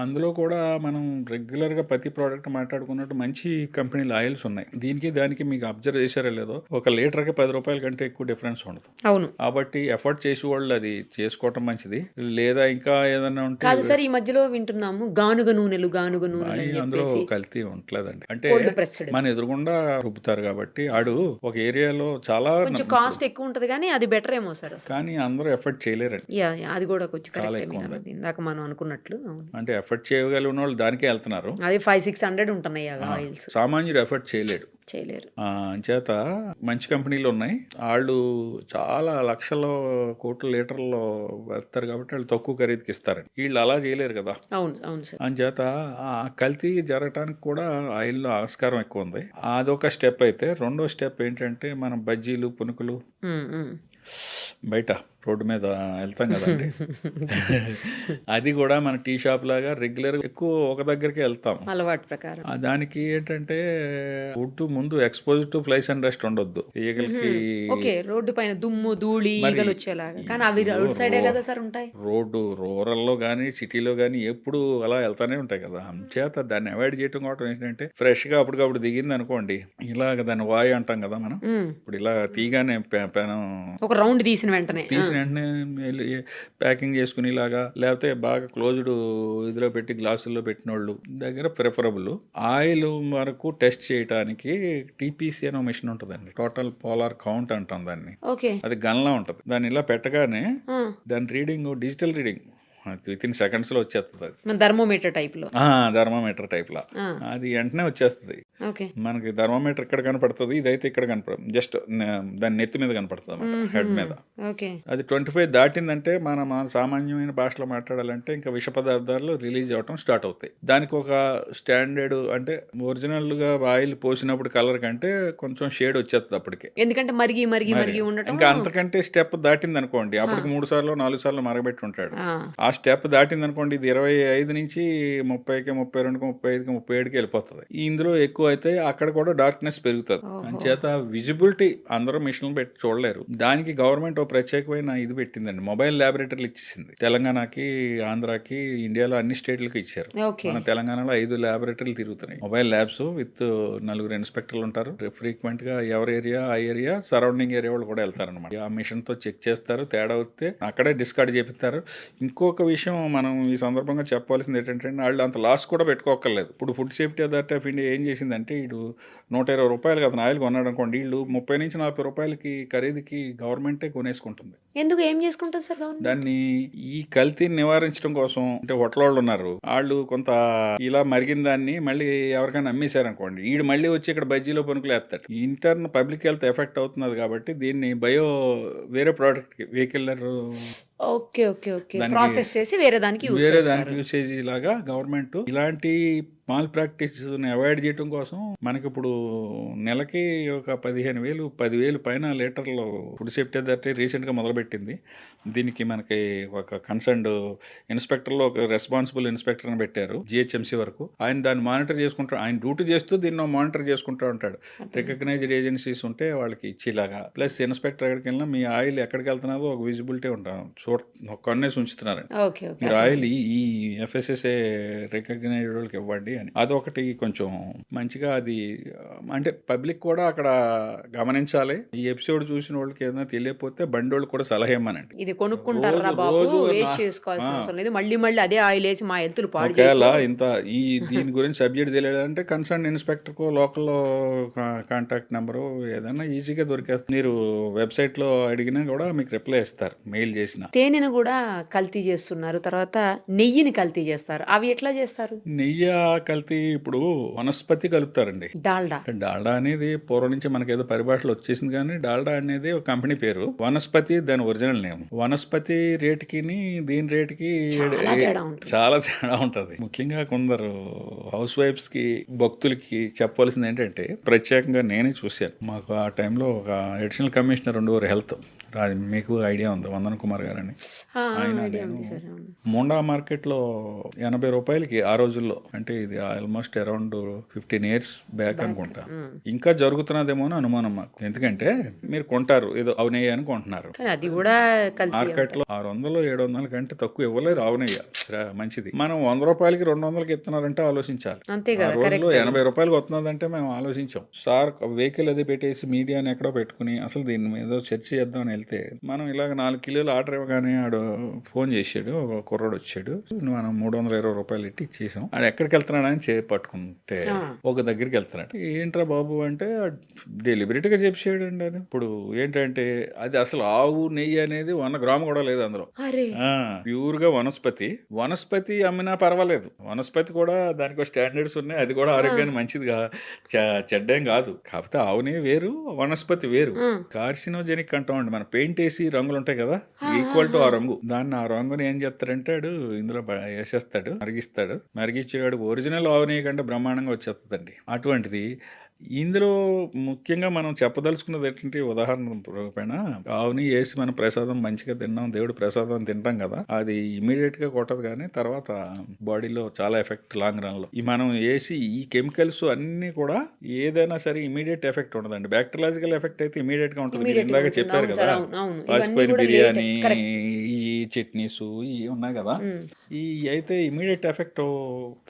అందులో కూడా మనం రెగ్యులర్గా ప్రతి ప్రోడక్ట్ మాట్లాడుకున్నట్టు మంచి కంపెనీల ఆయిల్స్ ఉన్నాయి. దీనికి దానికి మీకు అబ్జర్వ్ చేశారో లేదో, 1 లీటర్కి 10 రూపాయల కంటే ఎక్కువ డిఫరెన్స్ ఉండదు. అవును. కాబట్టి ఎఫర్ట్ చేసి వాళ్ళు అది చేసుకోవటం మంచిది. లేదా ఇంకా ఏదైనా ఉంటే కాదు సార్, ఈ మధ్యలో వింటున్నాము గానుగ నూనెలు అని అందులో చెప్పేసి. కల్తీ ఉండలేదండి. అంటే Cold pressed. మన ఎదురుగుండా రుబ్బుతారు కాబట్టి, ఆడు ఒక ఏరియాలో చాలా కొంచెం కాస్ట్ ఎక్కువ ఉంటది కానీ అది బెటర్ ఏమో సార్ అసలు. కానీ అందరూ ఎఫర్ట్ చేయలేరండి. అది కూడా కొంచెం చాలా కరెక్ట్. ఎక్కువ ఉంది. ఇందాక మనం అనుకున్నట్లు. అవును. అంటే ఎఫర్ట్ చేయగలిగిన వాళ్ళు దానికే వెళ్తున్నారు. అది 500-600 ఉంటున్నాయి ఆయిల్స్. సామాన్యుడు ఎఫర్ట్ చేయలేడు. చేత మంచి కంపెనీలు ఉన్నాయి, వాళ్ళు చాలా లక్షల కోట్ల లీటర్లో వెళ్తారు కాబట్టి వాళ్ళు తక్కువ ఖరీదుకి ఇస్తారు. వీళ్ళు అలా చేయలేరు కదా. అవును అవును సార్. అంచేత ఆ కల్తీ జరగటానికి కూడా ఆయిల్లో ఆస్కారం ఎక్కువ ఉంది. అదొక స్టెప్. అయితే రెండో స్టెప్ ఏంటంటే, మనం బజ్జీలు, పునుకులు బయట రోడ్డు మీద వెళ్తాం కదండి, అది కూడా మన టీ షాప్ లాగా రెగ్యులర్ ఎక్కువ ఒక దగ్గరికి వెళ్తాం అలవాటు ప్రకారం. దానికి ఏంటంటే ఫుడ్ ముందు expose to flies and dust ఉండొద్దు. ఈగలకి ఓకే, రోడ్డు పైన దుమ్ము ధూళి ఈగలు వచ్చేలాగా. కానీ అవి రోడ్ సైడే కదా సార్ ఉంటాయి. రోడ్డు రూరల్లో కానీ సిటీలో కానీ ఎప్పుడు అలా వెళ్తానే ఉంటాయి కదా. చేత దాన్ని అవాయిడ్ చేయటం కూడా ఏంటంటే, ఫ్రెష్ గా అప్పటికప్పుడు దిగింది అనుకోండి, ఇలాగ దాన్ని వాయు అంటాం కదా మనం. ఇప్పుడు ఇలా తీగానే ఒక రౌండ్ తీసిన వెంటనే ప్యాకింగ్ చేసుకుని ఇలాగా, లేకపోతే బాగా క్లోజ్డ్ ఇదిలో పెట్టి గ్లాసుల్లో పెట్టిన వాళ్ళు దగ్గర ప్రిఫరబుల్. ఆయిల్ వరకు టెస్ట్ చేయడానికి టీపీసీ అనే మిషన్ ఉంటుందండి, టోటల్ పోలార్ కౌంట్ అంటాం దాన్ని. అది గన్లా ఉంటుంది. దాన్ని ఇలా పెట్టగానే దాని reading, digital reading with in seconds లో వచ్చేస్తుంది. అది థర్మోమీటర్ టైప్ లో. థర్మోమీటర్ టైప్ లా అది వెంటనే వచ్చేస్తుంది. మనకి థర్మోమీటర్ ఇక్కడ కనపడుతుంది, ఇదైతే ఇక్కడ కనపడదు, జస్ట్ దాని నెత్తి మీద కనపడుతుంది అన్నమాట, హెడ్ మీద. అది 25 దాటిందంటే మన సామాన్యమైన భాషలో మాట్లాడాలంటే ఇంకా విష పదార్థాలు రిలీజ్ అవటం స్టార్ట్ అవుతాయి. దానికి ఒక స్టాండర్డ్, అంటే ఒరిజినల్ గా ఆయిల్ పోసినప్పుడు కలర్ కంటే కొంచెం షేడ్ వచ్చేస్తుంది అప్పటికే, ఎందుకంటే మరిగి ఉండటం. ఇంకా అంతకంటే స్టెప్ దాటింది అనుకోండి, అప్పటికి 3 సార్లు 4 సార్లు మరగబెట్టి ఉంటాడు. ఆ స్టెప్ దాటింది అనుకోండి, ఇది 25 నుంచి 30కి 32కి 35కి 37కి వెళ్ళిపోతుంది. ఇందులో ఎక్కువ అయితే అక్కడ కూడా డార్క్నెస్ పెరుగుతుంది. అంచేత విజిబిలిటీ అందరూ మిషన్లు పెట్టి చూడలేరు. దానికి గవర్నమెంట్ ఒక ప్రత్యేకమైన ఇది పెట్టిందండి, మొబైల్ ల్యాబొరేటరీలు ఇచ్చేసింది. తెలంగాణకి, ఆంధ్రాకి, ఇండియాలో అన్ని స్టేట్లకి ఇచ్చారు. మన తెలంగాణలో 5 ల్యాబొరేటరీలు తిరుగుతున్నాయి, మొబైల్ ల్యాబ్స్ విత్ 4 ఇన్స్పెక్టర్లు ఉంటారు. ఫ్రీక్వెంట్ గా ఎవరి ఏరియా ఆ ఏరియా సరౌండింగ్ ఏరియా వాళ్ళు కూడా వెళ్తారు అనమాట. ఆ మిషన్ తో చెక్ చేస్తారు, తేడా వస్తే అక్కడే డిస్కార్డ్ చేపిస్తారు. ఇంకొక విషయం మనం ఈ సందర్భంగా చెప్పాల్సింది ఏంటంటే, వాళ్ళు అంత లాస్ కూడా పెట్టుకోకర్లేదు. ఇప్పుడు food safety authority of India ఏం చేసిందంటే, ఇటు 120 రూపాయలు అతను ఆయిల్ కొన్నాడు అనుకోండి, వీళ్ళు 30 నుంచి 40 రూపాయలకి ఖరీదుకి గవర్నమెంటే కొనేసుకుంటుంది. ఎందుకు, ఏం చేసుకుంటారు సార్ దాన్ని? ఈ కల్తీని నివారించడం కోసం. అంటే హోటల్ వాళ్ళు ఉన్నారు, వాళ్ళు కొంత ఇలా మరిగిన దాన్ని మళ్ళీ ఎవరికైనా అమ్మేశారనుకోండి, వీడు మళ్ళీ వచ్చి ఇక్కడ బజ్జీలో పనుకులు వేస్తాడు. ఇంటర్న్ పబ్లిక్ హెల్త్ ఎఫెక్ట్ అవుతున్నది కాబట్టి దీన్ని వేరే ప్రోడక్ట్ కి వెహికలర్ ప్రాసెస్ చేసి వేరే దానికి యూసేజ్ లాగా గవర్నమెంట్ ఇలాంటి స్మాల్ ప్రాక్టీస్ని అవాయిడ్ చేయడం కోసం మనకి ఇప్పుడు నెలకి ఒక 15,000 10,000 పైన లీటర్లు ఫుడ్ సేఫ్టీ అథారిటీ రీసెంట్గా మొదలుపెట్టింది. దీనికి మనకి ఒక కన్సర్న్డ్ ఇన్స్పెక్టర్లో ఒక రెస్పాన్సిబుల్ ఇన్స్పెక్టర్ని పెట్టారు జిహెచ్ఎంసీ వరకు. ఆయన దాన్ని మానిటర్ చేసుకుంటారు. ఆయన డ్యూటీ చేస్తూ దీన్ని మానిటర్ చేసుకుంటూ ఉంటాడు. రికగ్నైజ్డ్ ఏజెన్సీస్ ఉంటే వాళ్ళకి ఇచ్చేలాగా. ప్లస్ ఇన్స్పెక్టర్ ఎక్కడికి వెళ్ళినా మీ ఆయిల్ ఎక్కడికి వెళ్తున్నారో ఒక విజిబిలిటీ ఉంటాం కన్నేసి ఉంచుతున్నారు. మీరు ఆయిల్ ఈ ఎఫ్ఎస్ఎస్ఏ రికగ్నైజ్డ్ వాళ్ళకి ఇవ్వండి అని. అదొకటి కొంచెం మంచిగా అది అంటే పబ్లిక్ కూడా అక్కడ గమనించాలి. ఈ ఎపిసోడ్ చూసిన వాళ్ళకి ఏదైనా తెలియకపోతే బండి వాళ్ళు కూడా సలహా ఇవ్వమనండి. ఇది కొనుక్కుంటారా బాబు, వేస్ట్ చేసుకోవాల్సిన అవసరం లేదు, మళ్ళీ మళ్ళీ అదే ఆయిల్ వేసి మా హెల్త్ పాడు ఒకవేళ ఇంత దీని గురించి సబ్జెక్ట్ తెలియాలంటే కన్సర్న్ ఇన్స్పెక్టర్కు లోకల్లో కాంటాక్ట్ నెంబరు ఏదైనా ఈజీగా దొరికేస్తుంది. మీరు వెబ్సైట్లో అడిగినా కూడా మీకు రిప్లై ఇస్తారు మెయిల్ చేసిన. తేనెను కూడా కల్తీ చేస్తున్నారు, తర్వాత నెయ్యిని కల్తీ చేస్తారు. అవి ఎట్లా చేస్తారు? నెయ్యి కల్తీ ఇప్పుడు వనస్పతి కలుపుతారండి. డాల్డా అనేది పూర్వం నుంచి మనకి ఏదో పరిభాషలో వచ్చేసింది, కానీ డాల్డా అనేది ఒక కంపెనీ పేరు. వనస్పతి దాని ఒరిజినల్ నేమ్. వనస్పతి రేటుకి దీని రేటుకి చాలా తేడా ఉంటుంది. ముఖ్యంగా కొందరు హౌస్ వైఫ్స్ కి భక్తులకి చెప్పవలసింది ఏంటంటే, ప్రత్యేకంగా నేనే చూశాను. మాకు ఆ టైంలో ఒక అడిషనల్ కమిషనర్ ఉండేవారు హెల్త్, మీకు ఐడియా ఉంది, వందన్ కుమార్ గారు అని. ఆయన మోండా మార్కెట్లో 80 రూపాయలకి ఆ రోజుల్లో, అంటే ఇది ఆల్మోస్ట్ అరౌండ్ 15 years బ్యాక్ అనుకుంటా, ఇంకా జరుగుతున్నదేమో అని అనుమానం మాకు. ఎందుకంటే మీరు కొంటారు ఏదో ఆవునెయ్య అని కొంటున్నారు, అది కూడా మార్కెట్లో 600 700 కంటే తక్కువ ఇవ్వలేరు ఆవునెయ్య మంచిది. మనం 100 రూపాయలకి 200కి ఇస్తున్నారంటే ఆలోచించాలి. ఆ రోజులో 80 రూపాయలకి వస్తున్నదంటే మేము ఆలోచించాం. సార్ వెహికల్ అది పెట్టేసి మీడియాని ఎక్కడో పెట్టుకుని అసలు దీని మీద చర్చ చేద్దామని వెళ్తే, మనం ఇలాగ 4 కిలోలు ఆర్డర్ ఇవ్వగానే ఆడు ఫోన్ చేసాడు, ఒక కుర్రాడు వచ్చాడు, మనం 320 రూపాయలు ఇట్టి ఇచ్చేసాం. ఆడు ఎక్కడికి వెళ్తున్నాడని పట్టుకుంటే ఒక దగ్గరికి వెళ్తున్నాడు. ఏంట్రా బాబు అంటే డెలిబరేట్గా చెప్పాడు అండి. ఇప్పుడు ఏంటంటే అది అసలు ఆవు నెయ్యి అనేది 1 గ్రాము కూడా లేదు అందులో, ప్యూర్ గా వనస్పతి అమ్మినా పర్వాలేదు. వనస్పతి కూడా దానికి స్టాండర్డ్స్ ఉన్నాయి, అది కూడా ఆరోగ్యానికి మంచిదిగా చెడ్డేం కాదు. కాకపోతే ఆవు నెయ్యి వేరు, వనస్పతి వేరు. కార్సినోజెనిక్ అంటామండి. మన పెయింట్ వేసి రంగులు ఉంటాయి కదా, ఈక్వల్ టు ఆ రంగు. దాన్ని ఆ రంగుని ఏం చేస్తారంటే ఇందులో వేసేస్తాడు, మరిగించేవాడు. ఒరిజినల్ ఆవు నెయ్యి కంటే బ్రహ్మాండంగా వచ్చేస్తుందండి. అటువంటిది ఇందులో ముఖ్యంగా మనం చెప్పదలుచుకున్నది ఏంటంటే, ఉదాహరణ రూపేణ ఆవుని వేసి మనం ప్రసాదం మంచిగా తిన్నాం, దేవుడు ప్రసాదం తింటాం కదా, అది ఇమీడియట్ గా కొట్టదు, కానీ తర్వాత బాడీలో చాలా ఎఫెక్ట్ లాంగ్ రన్ లో. ఈ మనం వేసి ఈ కెమికల్స్ అన్ని కూడా ఏదైనా సరే ఇమీడియట్ ఎఫెక్ట్ ఉండదండి. బ్యాక్టీరియాలజికల్ ఎఫెక్ట్ అయితే ఇమీడియట్ గా ఉంటుంది. మీరు ఇందాక చెప్పారు కదా, పాసిపోయిన బిర్యానీ, ఈ చట్నీస్ ఇవి ఉన్నాయి కదా, ఈ అయితే ఇమీడియట్ ఎఫెక్ట్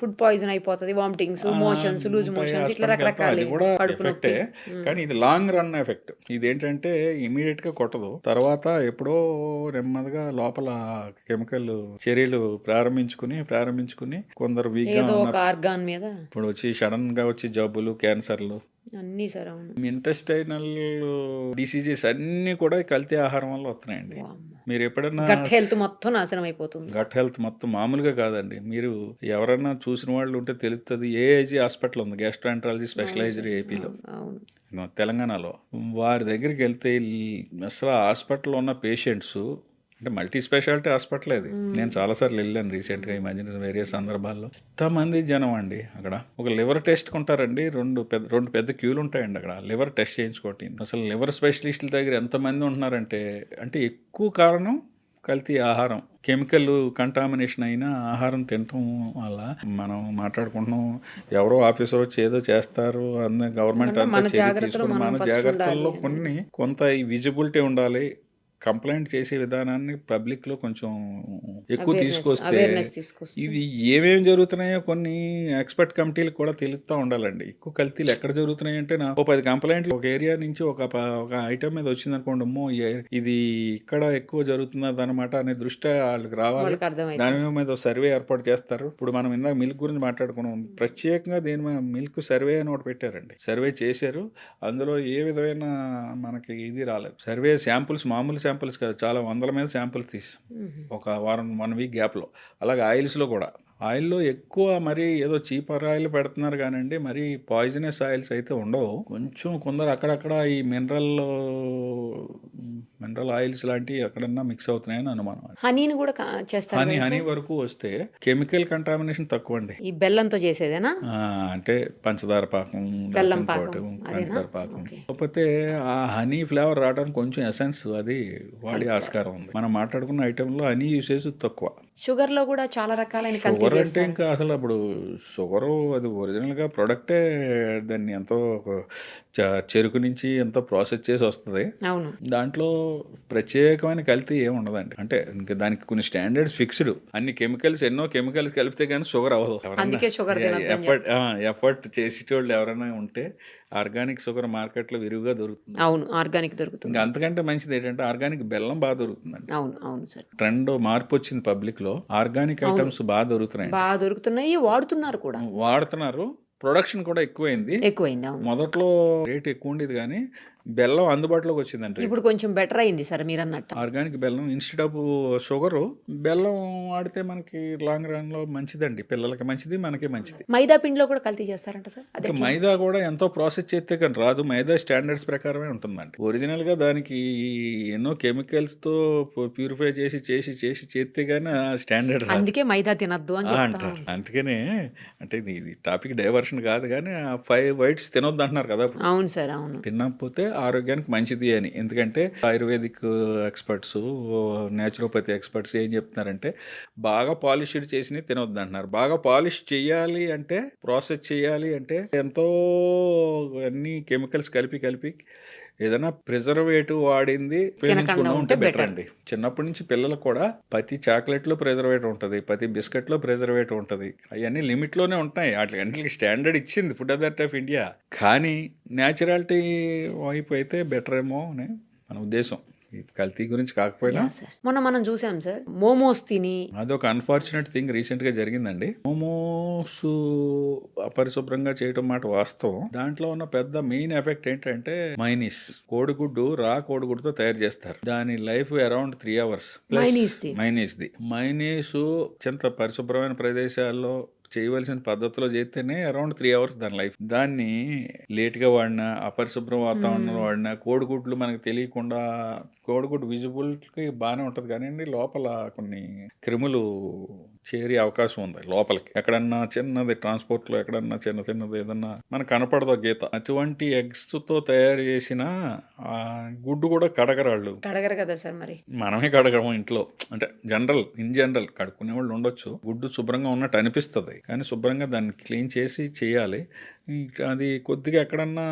ఫుడ్ పాయిజన్ అయిపోతుంది, వామిటింగ్స్, మోషన్స్, లూజ్ మోషన్స్, ఇట్లా రకరకాల ఎఫెక్టే. కానీ ఇది లాంగ్ రన్ ఎఫెక్ట్. ఇదేంటంటే ఇమీడియట్ గా కొట్టదు, తర్వాత ఎప్పుడో నెమ్మదిగా లోపల కెమికల్ చర్యలు ప్రారంభించుకుని కొందరు వీక్ గా ఆర్గాన్ మీద ఇప్పుడు వచ్చి సడన్ గా వచ్చి జబ్బులు, క్యాన్సర్లు, అన్ని ఇంటెస్టైనల్ డిసీజెస్ అన్ని కూడా కల్తీ ఆహారం వల్ల వస్తున్నాయండి. మీరు ఎప్పుడన్నా గట్ హెల్త్ మొత్తం నాశనం అయిపోతుంది. గట్ హెల్త్ మొత్తం మామూలుగా కాదండి. మీరు ఎవరన్నా చూసిన వాళ్ళు ఉంటే తెలుస్తుంది. ఏఐజీ హాస్పిటల్ ఉంది, గ్యాస్ట్రాంట్రాలజీ స్పెషలైజ్డ్ ఏపీలో, తెలంగాణలో. వారి దగ్గరికి వెళ్తే అసలు హాస్పిటల్లో ఉన్న పేషెంట్స్, అంటే మల్టీ స్పెషాలిటీ హాస్పిటల్ అది. నేను చాలాసార్లు వెళ్ళాను రీసెంట్గా, ఈ మధ్యన వేరియస్ సందర్భాల్లో. ఎంతమంది జనం అండి అక్కడ. ఒక లివర్ టెస్ట్ కొంటారండి, రెండు పెద్ద క్యూలు ఉంటాయండి అక్కడ లివర్ టెస్ట్ చేయించుకోవటం. అసలు లివర్ స్పెషలిస్టుల దగ్గర ఎంతమంది ఉంటున్నారంటే, అంటే ఎక్కువ కారణం కల్తీ ఆహారం, కెమికల్ కంటామినేషన్ అయిన ఆహారం తినటం వల్ల. మనం మాట్లాడుకుంటున్నాం, ఎవరో ఆఫీసర్ వచ్చి ఏదో చేస్తారు అన్న, గవర్నమెంట్ అంతా తీసుకుని మన జాగ్రత్తల్లో కొంత ఈ విజిబిలిటీ ఉండాలి. కంప్లైంట్ చేసే విధానాన్ని పబ్లిక్ లో కొంచెం ఎక్కువ తీసుకొస్తే, ఇది ఏమేమి జరుగుతున్నాయో కొన్ని ఎక్స్పర్ట్ కమిటీలకు కూడా తెలుస్తూ ఉండాలండి. ఎక్కువ కల్తీలు ఎక్కడ జరుగుతున్నాయి అంటే, నాకు 10 కంప్లైంట్లు ఒక ఏరియా నుంచి ఒక ఐటమ్ మీద వచ్చింది అనుకోండి, అమ్మో ఇది ఇక్కడ ఎక్కువ జరుగుతున్నది అనమాట అనే దృష్టి వాళ్ళకి రావాలి. దాని మీద సర్వే ఏర్పాటు చేస్తారు. ఇప్పుడు మనం ఇందాక మిల్క్ గురించి మాట్లాడుకున్నాం, ప్రత్యేకంగా దేని మీద మిల్క్ సర్వే అని ఒకటి పెట్టారండి. సర్వే చేశారు, అందులో ఏ విధమైన మనకి ఇది రాలేదు. సర్వే శాంపుల్స్, మామూలు శాంపుల్స్ కాదు, చాలా వందల మీద శాంపుల్స్ తీసి ఒక 1 వీక్ గ్యాప్లో. అలాగే ఆయిల్స్లో కూడా, ఆయిల్లో ఎక్కువ మరి ఏదో చీపర్ ఆయిల్ పెడుతున్నారు కానండి, మరి పాయిజనస్ ఆయిల్స్ అయితే ఉండవు. కొంచెం కొందరు అక్కడక్కడ ఈ మినరల్ మినరల్ ఆయిల్స్ లాంటివి ఎక్కడన్నా మిక్స్ అవుతున్నాయని అనుమానం. హనీని కూడా చేస్తారు కదా హనీ సార్? వరకు వస్తే కెమికల్ కంటామినేషన్ తక్కువ అండి. ఈ బెల్లంతో చేసేదేనా? అంటే పంచదార పాకం, బెల్లం లేకపోతే పాకం ఇంకోటి అదేనా? పంచదార పాకం. ఓకే. కాకపోతే ఆ హనీ ఫ్లేవర్ రావడానికి కొంచెం ఎసెన్స్ అది వాడి ఆస్కారం ఉంది. మనం మాట్లాడుకున్న ఐటెంలో హనీ యూసేజ్ తక్కువ. షుగర్ లో కూడా చాలా రకాలైన కల్తీ షుగర్ అంటే చేస్తారు. ఇంకా అసలు అప్పుడు షుగరు అది ఒరిజినల్గా ప్రొడక్టే, దాన్ని ఎంతో చెరుకు నుంచి ఎంతో ప్రాసెస్ చేసి వస్తుంది. అవును. దాంట్లో ప్రత్యేకమైన కల్తీ ఏమి ఉండదండి. అంటే ఇంకా దానికి కొన్ని స్టాండర్డ్స్ ఫిక్స్డ్. అన్ని కెమికల్స్, ఎన్నో కెమికల్స్ కలిపితే కానీ షుగర్ అవ్వదు. అందుకే షుగర్ తినొద్దని ఎఫర్ట్ చేసేటోళ్ళు ఎవరైనా ఉంటే ఆర్గానిక్ షుగర్ మార్కెట్లో విరివిగా దొరుకుతుంది. అవును, ఆర్గానిక్ దొరుకుతుంది. ఇంకా అంతకంటే మంచిది ఏంటంటే ఆర్గానిక్ బెల్లం బాగా దొరుకుతుందండి. అవును అవును సార్, ట్రెండ్ మార్పు వచ్చింది పబ్లిక్ లో. ఆర్గానిక్ ఐటమ్స్ బాగా దొరుకుతున్నాయి, బాగా దొరుకుతున్నాయి, వాడుతున్నారు కూడా, వాడుతున్నారు. ప్రొడక్షన్ కూడా ఎక్కువైంది. ఎక్కువైంది. అవును, మొదట్లో రేట్ ఎక్కువ ఉండేది కానీ బెల్లం అందుబాటులోకి వచ్చిందంటే ఇప్పుడు కొంచెం బెటర్ అయింది సార్ మీరు అన్నట్టు. ఆర్గానిక్ బెల్లం ఇన్స్టెడ్ ఆఫ్ షుగరు బెల్లం వాడితే మనకి లాంగ్ రన్ లో మంచిదండి. పిల్లలకి మంచిది, మనకి మంచిది. మైదా పిండిలో కూడా కల్తీ చేస్తారంట సార్? అదే ఇంకా మైదా కూడా ఎంతో ప్రాసెస్ చేస్తే కానీ రాదు. మైదా స్టాండర్డ్స్ ప్రకారమే ఉంటుందండి. ఒరిజినల్ గా దానికి ఎన్నో కెమికల్స్ తో ప్యూరిఫై చేసి చేసి చేసి చేస్తే కానీ స్టాండర్డ్ రాదు. అందుకే మైదా తినద్దు అని అంటారు. అందుకనే అంటే ఇది టాపిక్ డైవర్షన్ కాదు కానీ 5 వైట్స్ తినొద్దు అంటున్నారు కదా. అవును సార్, అవును. తినకపోతే ఆరోగ్యానికి మంచిది అని. ఎందుకంటే ఆయుర్వేదిక్ ఎక్స్పర్ట్స్, న్యాచురోపతి ఎక్స్పర్ట్స్ ఏం చెప్తున్నారంటే బాగా పాలిష్డ్ చేసినవి తినొద్దు అంటున్నారు. బాగా పాలిష్ చేయాలి అంటే, ప్రాసెస్ చేయాలి అంటే ఎంతో అన్ని కెమికల్స్ కలిపి ఏదైనా ప్రిజర్వేటివ్ వాడింది ఉపయోగించుకున్నా ఉంటే బెటర్ అండి. చిన్నప్పటి నుంచి పిల్లలకు కూడా ప్రతి చాక్లెట్లో ప్రిజర్వేటివ్ ఉంటుంది, ప్రతి బిస్కెట్లో ప్రిజర్వేటివ్ ఉంటుంది. అవన్నీ లిమిట్లోనే ఉంటాయి. వాటికి స్టాండర్డ్ ఇచ్చింది ఫుడ్ అథారిటీ ఆఫ్ ఇండియా. కానీ న్యాచురాలిటీ వైపు అయితే బెటర్ ఏమో అని మన ఉద్దేశం. ఈ కల్తీ గురించి కాకపోయినా మొన్న మనం చూసాం సార్, మోమోస్ తిని అదొక అన్ఫార్చునేట్ థింగ్ రీసెంట్గా జరిగిందండి. మోమోస్ అపరిశుభ్రంగా చేయటం మాట వాస్తవం. దాంట్లో ఉన్న పెద్ద మెయిన్ ఎఫెక్ట్ ఏంటంటే మైనీస్. కోడిగుడ్డు, రా కోడిగుడ్డుతో తయారు చేస్తారు. దాని లైఫ్ అరౌండ్ 3 hours. మైనీస్ అత్యంత పరిశుభ్రమైన ప్రదేశాల్లో చేయవలసిన పద్ధతిలో చేస్తేనే అరౌండ్ 3 hours దాని లైఫ్. దాన్ని లేట్గా వాడినా, అపరిశుభ్రం వాతావరణంలో వాడినా, కోడిగుడ్లు మనకు తెలియకుండా, కోడిగుడ్డు విజిబుల్కి బాగానే ఉంటుంది కానీ లోపల కొన్ని క్రిములు చేరే అవకాశం ఉంది లోపలికి. ఎక్కడన్నా చిన్నది ట్రాన్స్పోర్ట్లో ఎక్కడన్నా చిన్నది ఏదన్నా మనకు కనపడదో గీత. అటువంటి ఎగ్స్తో తయారు చేసిన గుడ్డు కూడా కడగరాళ్ళు. కడగరు కదా సార్? మరి మనమే కడగము ఇంట్లో. అంటే ఇన్ జనరల్ కడుక్కునే వాళ్ళు ఉండొచ్చు. గుడ్డు శుభ్రంగా ఉన్నట్టు అనిపిస్తుంది కానీ శుభ్రంగా దాన్ని క్లీన్ చేసి చేయాలి. అది కొద్దిగా ఎక్కడన్నా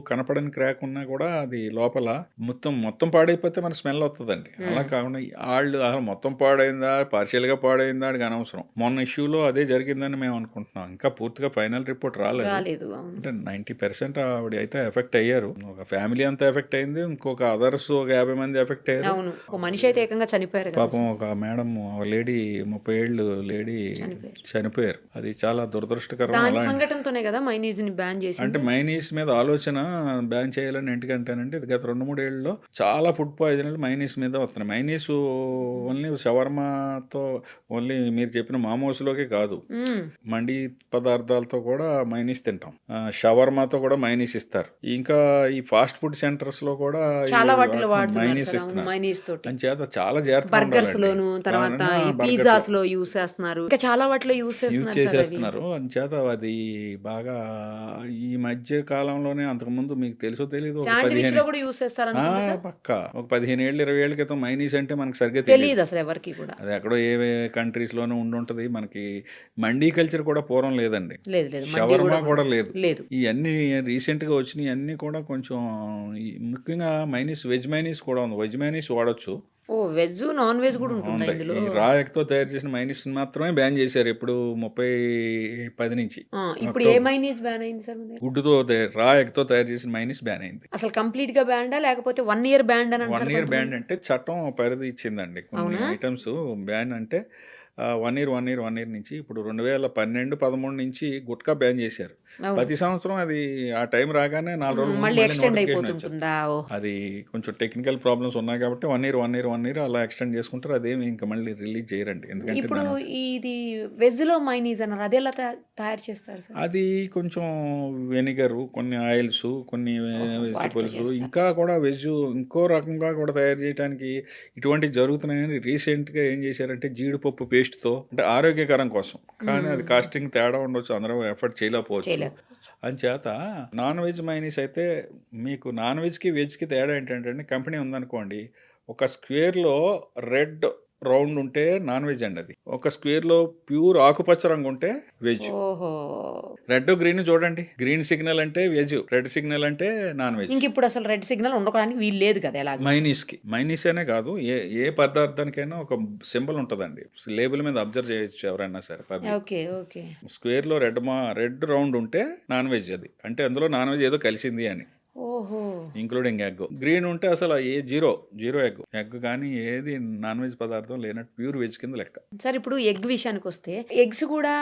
కనపడని క్రాక్ ఉన్నా కూడా అది లోపల మొత్తం పాడైపోతే మన స్మెల్ వస్తుందండి. అలా కాకుండా వాళ్ళు మొత్తం పాడైందా, పార్షియల్గా పాడైందా అని అనవసరం. మొన్న ఇష్యూలో అదే జరిగిందని మేము అనుకుంటున్నాం. ఇంకా పూర్తిగా ఫైనల్ రిపోర్ట్ రాలేదు. అంటే 90% ఆవిడ అయితే ఎఫెక్ట్ అయ్యారు. ఒక ఫ్యామిలీ అంతా ఎఫెక్ట్ అయింది, ఇంకొక అదర్స్ ఒక 50 మంది ఎఫెక్ట్ అయ్యారు. ఒక మనిషి అయితే ఏకంగా చనిపోయారు. పాపం ఒక మేడం, లేడీ 30 ఏళ్ళు లేడీ చనిపోయారు. అది చాలా దురదృష్టకరం. సంఘటనతోనే కదా మైనీస్ ని బ్యాన్ చేసి. అంటే మైనీస్ మీద ఆలోచన బ్యాన్ చేయాలని ఎందుకంటానంటే ఇది గత 2-3 ఏళ్ళలో చాలా ఫుడ్ పాయిజన్లు మైనీస్ మీద వస్తున్నాయి. మైనీస్ ఓన్లీ షవర్మాతో, ఓన్లీ మీరు చెప్పిన మామోస్లోకే కాదు, మండి పదార్థాలతో కూడా మైనీస్ తింటాం. షవర్మాతో కూడా మైనీస్ ఇస్తారు. ఇంకా ఈ ఫాస్ట్ ఫుడ్ సెంటర్స్ లో కూడా మైనీస్ ఇస్తున్నారు. అంచేత చాలా జాగ్రత్తగా బర్గర్స్ లోను, తర్వాత ఈ పిజ్జాస్ లో యూస్ చేస్తున్నారు, ఇంకా చాలా వాటిలో యూస్ చేసేస్తున్నారు. అంచేత అది బాగా ఈ మధ్య కాలంలోనే, అంతకుముందు మీకు తెలుసో తెలీదు, పక్క ఒక 15 ఏళ్ళు 20 ఏళ్ళ క్రితం మైనీస్ అంటే మనకు సరిగ్గా తెలియదు అసలు ఎవరికి కూడా. అది ఎక్కడో ఏ కంట్రీస్ లోనే ఉండుంటది. మనకి మండీ కల్చర్ కూడా పూర్వం లేదండి, షవర్మా కూడా లేదు. ఇవన్నీ రీసెంట్ గా వచ్చినాయి. అన్ని కూడా కొంచెం ముఖ్యంగా మైనీస్, వెజ్ మైనీస్ కూడా ఉంది. వెజ్ మైనీస్ వాడొచ్చు. వెజ్ నాన్ వెజ్ కూడా ఉంటుంది ఇందులో. రా ఎగ్తో తయారు చేసిన మైనీస్ మాత్రమే బ్యాన్ చేశారు ఇప్పుడు 2010 నుంచి. ఇప్పుడు ఏ మైనీస్ బ్యాన్ అయింది సార్? గుడ్డుతో రా ఎగ్తో తయారు చేసిన మైనీస్ బ్యాన్ అయింది. అసలు కంప్లీట్ గా బ్యాన్ లేకపోతే 1 year బ్యాన్ అని? 1 year బ్యాన్ అంటే చట్టం పరిధి ఇచ్చిందండి. కొన్ని ఐటమ్స్ బ్యాన్ అంటే 1 ఇయర్ నుంచి ఇప్పుడు 2012-13 నుంచి గుట్కా బ్యాన్ చేశారు. ప్రతి సంవత్సరం అది ఆ టైం రాగానే 4 రోజులు మళ్ళీ ఎక్స్టెండ్ నోటిఫికేషన్ వచ్చేది. అయిపోతుంటుందా? అది కొంచెం టెక్నికల్ ప్రాబ్లమ్స్ ఉన్నాయి కాబట్టి 1 ఇయర్ అలా ఎక్స్టెండ్ చేసుకుంటారు. అదేమి ఇంకా మళ్ళీ రిలీజ్ చేయరండి. ఎందుకంటే ఇప్పుడు ఇది వెజ్ లో మైనీస్ అన్నారు, అది ఎలా తయారు చేస్తారు సార్? అది కొంచెం వెనిగరు, కొన్ని ఆయిల్స్, కొన్ని వెజిటబుల్స్, ఇంకా కూడా వెజ్ ఇంకో రకంగా కూడా తయారు చేయడానికి ఇటువంటివి జరుగుతున్నాయని రీసెంట్గా ఏం చేశారంటే జీడిపప్పు పేస్ట్తో, అంటే ఆరోగ్యకరం కోసం, కానీ అది కాస్టింగ్ తేడా ఉండొచ్చు, అందరూ ఎఫర్ట్ చేయలేకపోవచ్చు. అంచేత నాన్ వెజ్ మైనీస్ అయితే మీకు నాన్ వెజ్కి వెజ్కి తేడా ఏంటంటే, కంపెనీ ఉందనుకోండి, ఒక స్క్వేర్లో రెడ్ రౌండ్ ఉంటే నాన్ వెజ్ అండి. అది ఒక స్క్వేర్లో ప్యూర్ ఆకుపచ్చ రంగు ఉంటే వెజ్. ఓహో, రెడ్ గ్రీన్ చూడండి, గ్రీన్ సిగ్నల్ అంటే వెజ్, రెడ్ సిగ్నల్ అంటే నాన్ వెజ్. ఇంక ఇప్పుడు అసలు రెడ్ సిగ్నల్ ఉండడానికి వీలు లేదు కదా? ఎలా? మైనీస్ అనే కాదు, ఏ పదార్థానికైనా ఒక సింబల్ ఉంటుందండి, లేబుల్ మీద అబ్జర్వ్ చేయొచ్చు ఎవరైనా సరే. Okay okay. స్క్వేర్ లో రెడ్ రౌండ్ ఉంటే నాన్ వెజ్, అది అంటే అందులో నాన్ వెజ్ ఏదో కలిసింది అని. ఓహో, ఇంక్లూడింగ్ ఎగ్. గ్రీన్ ఉంటే అసలు జీరో ఎగ్ కానీ ఏది నాన్ వెజ్ పదార్థం లేనట్టు ప్యూర్ వెజ్ కింద లెక్క. సార్ ఇప్పుడు ఎగ్ విషయానికి వస్తే, ఎగ్స్ కూడా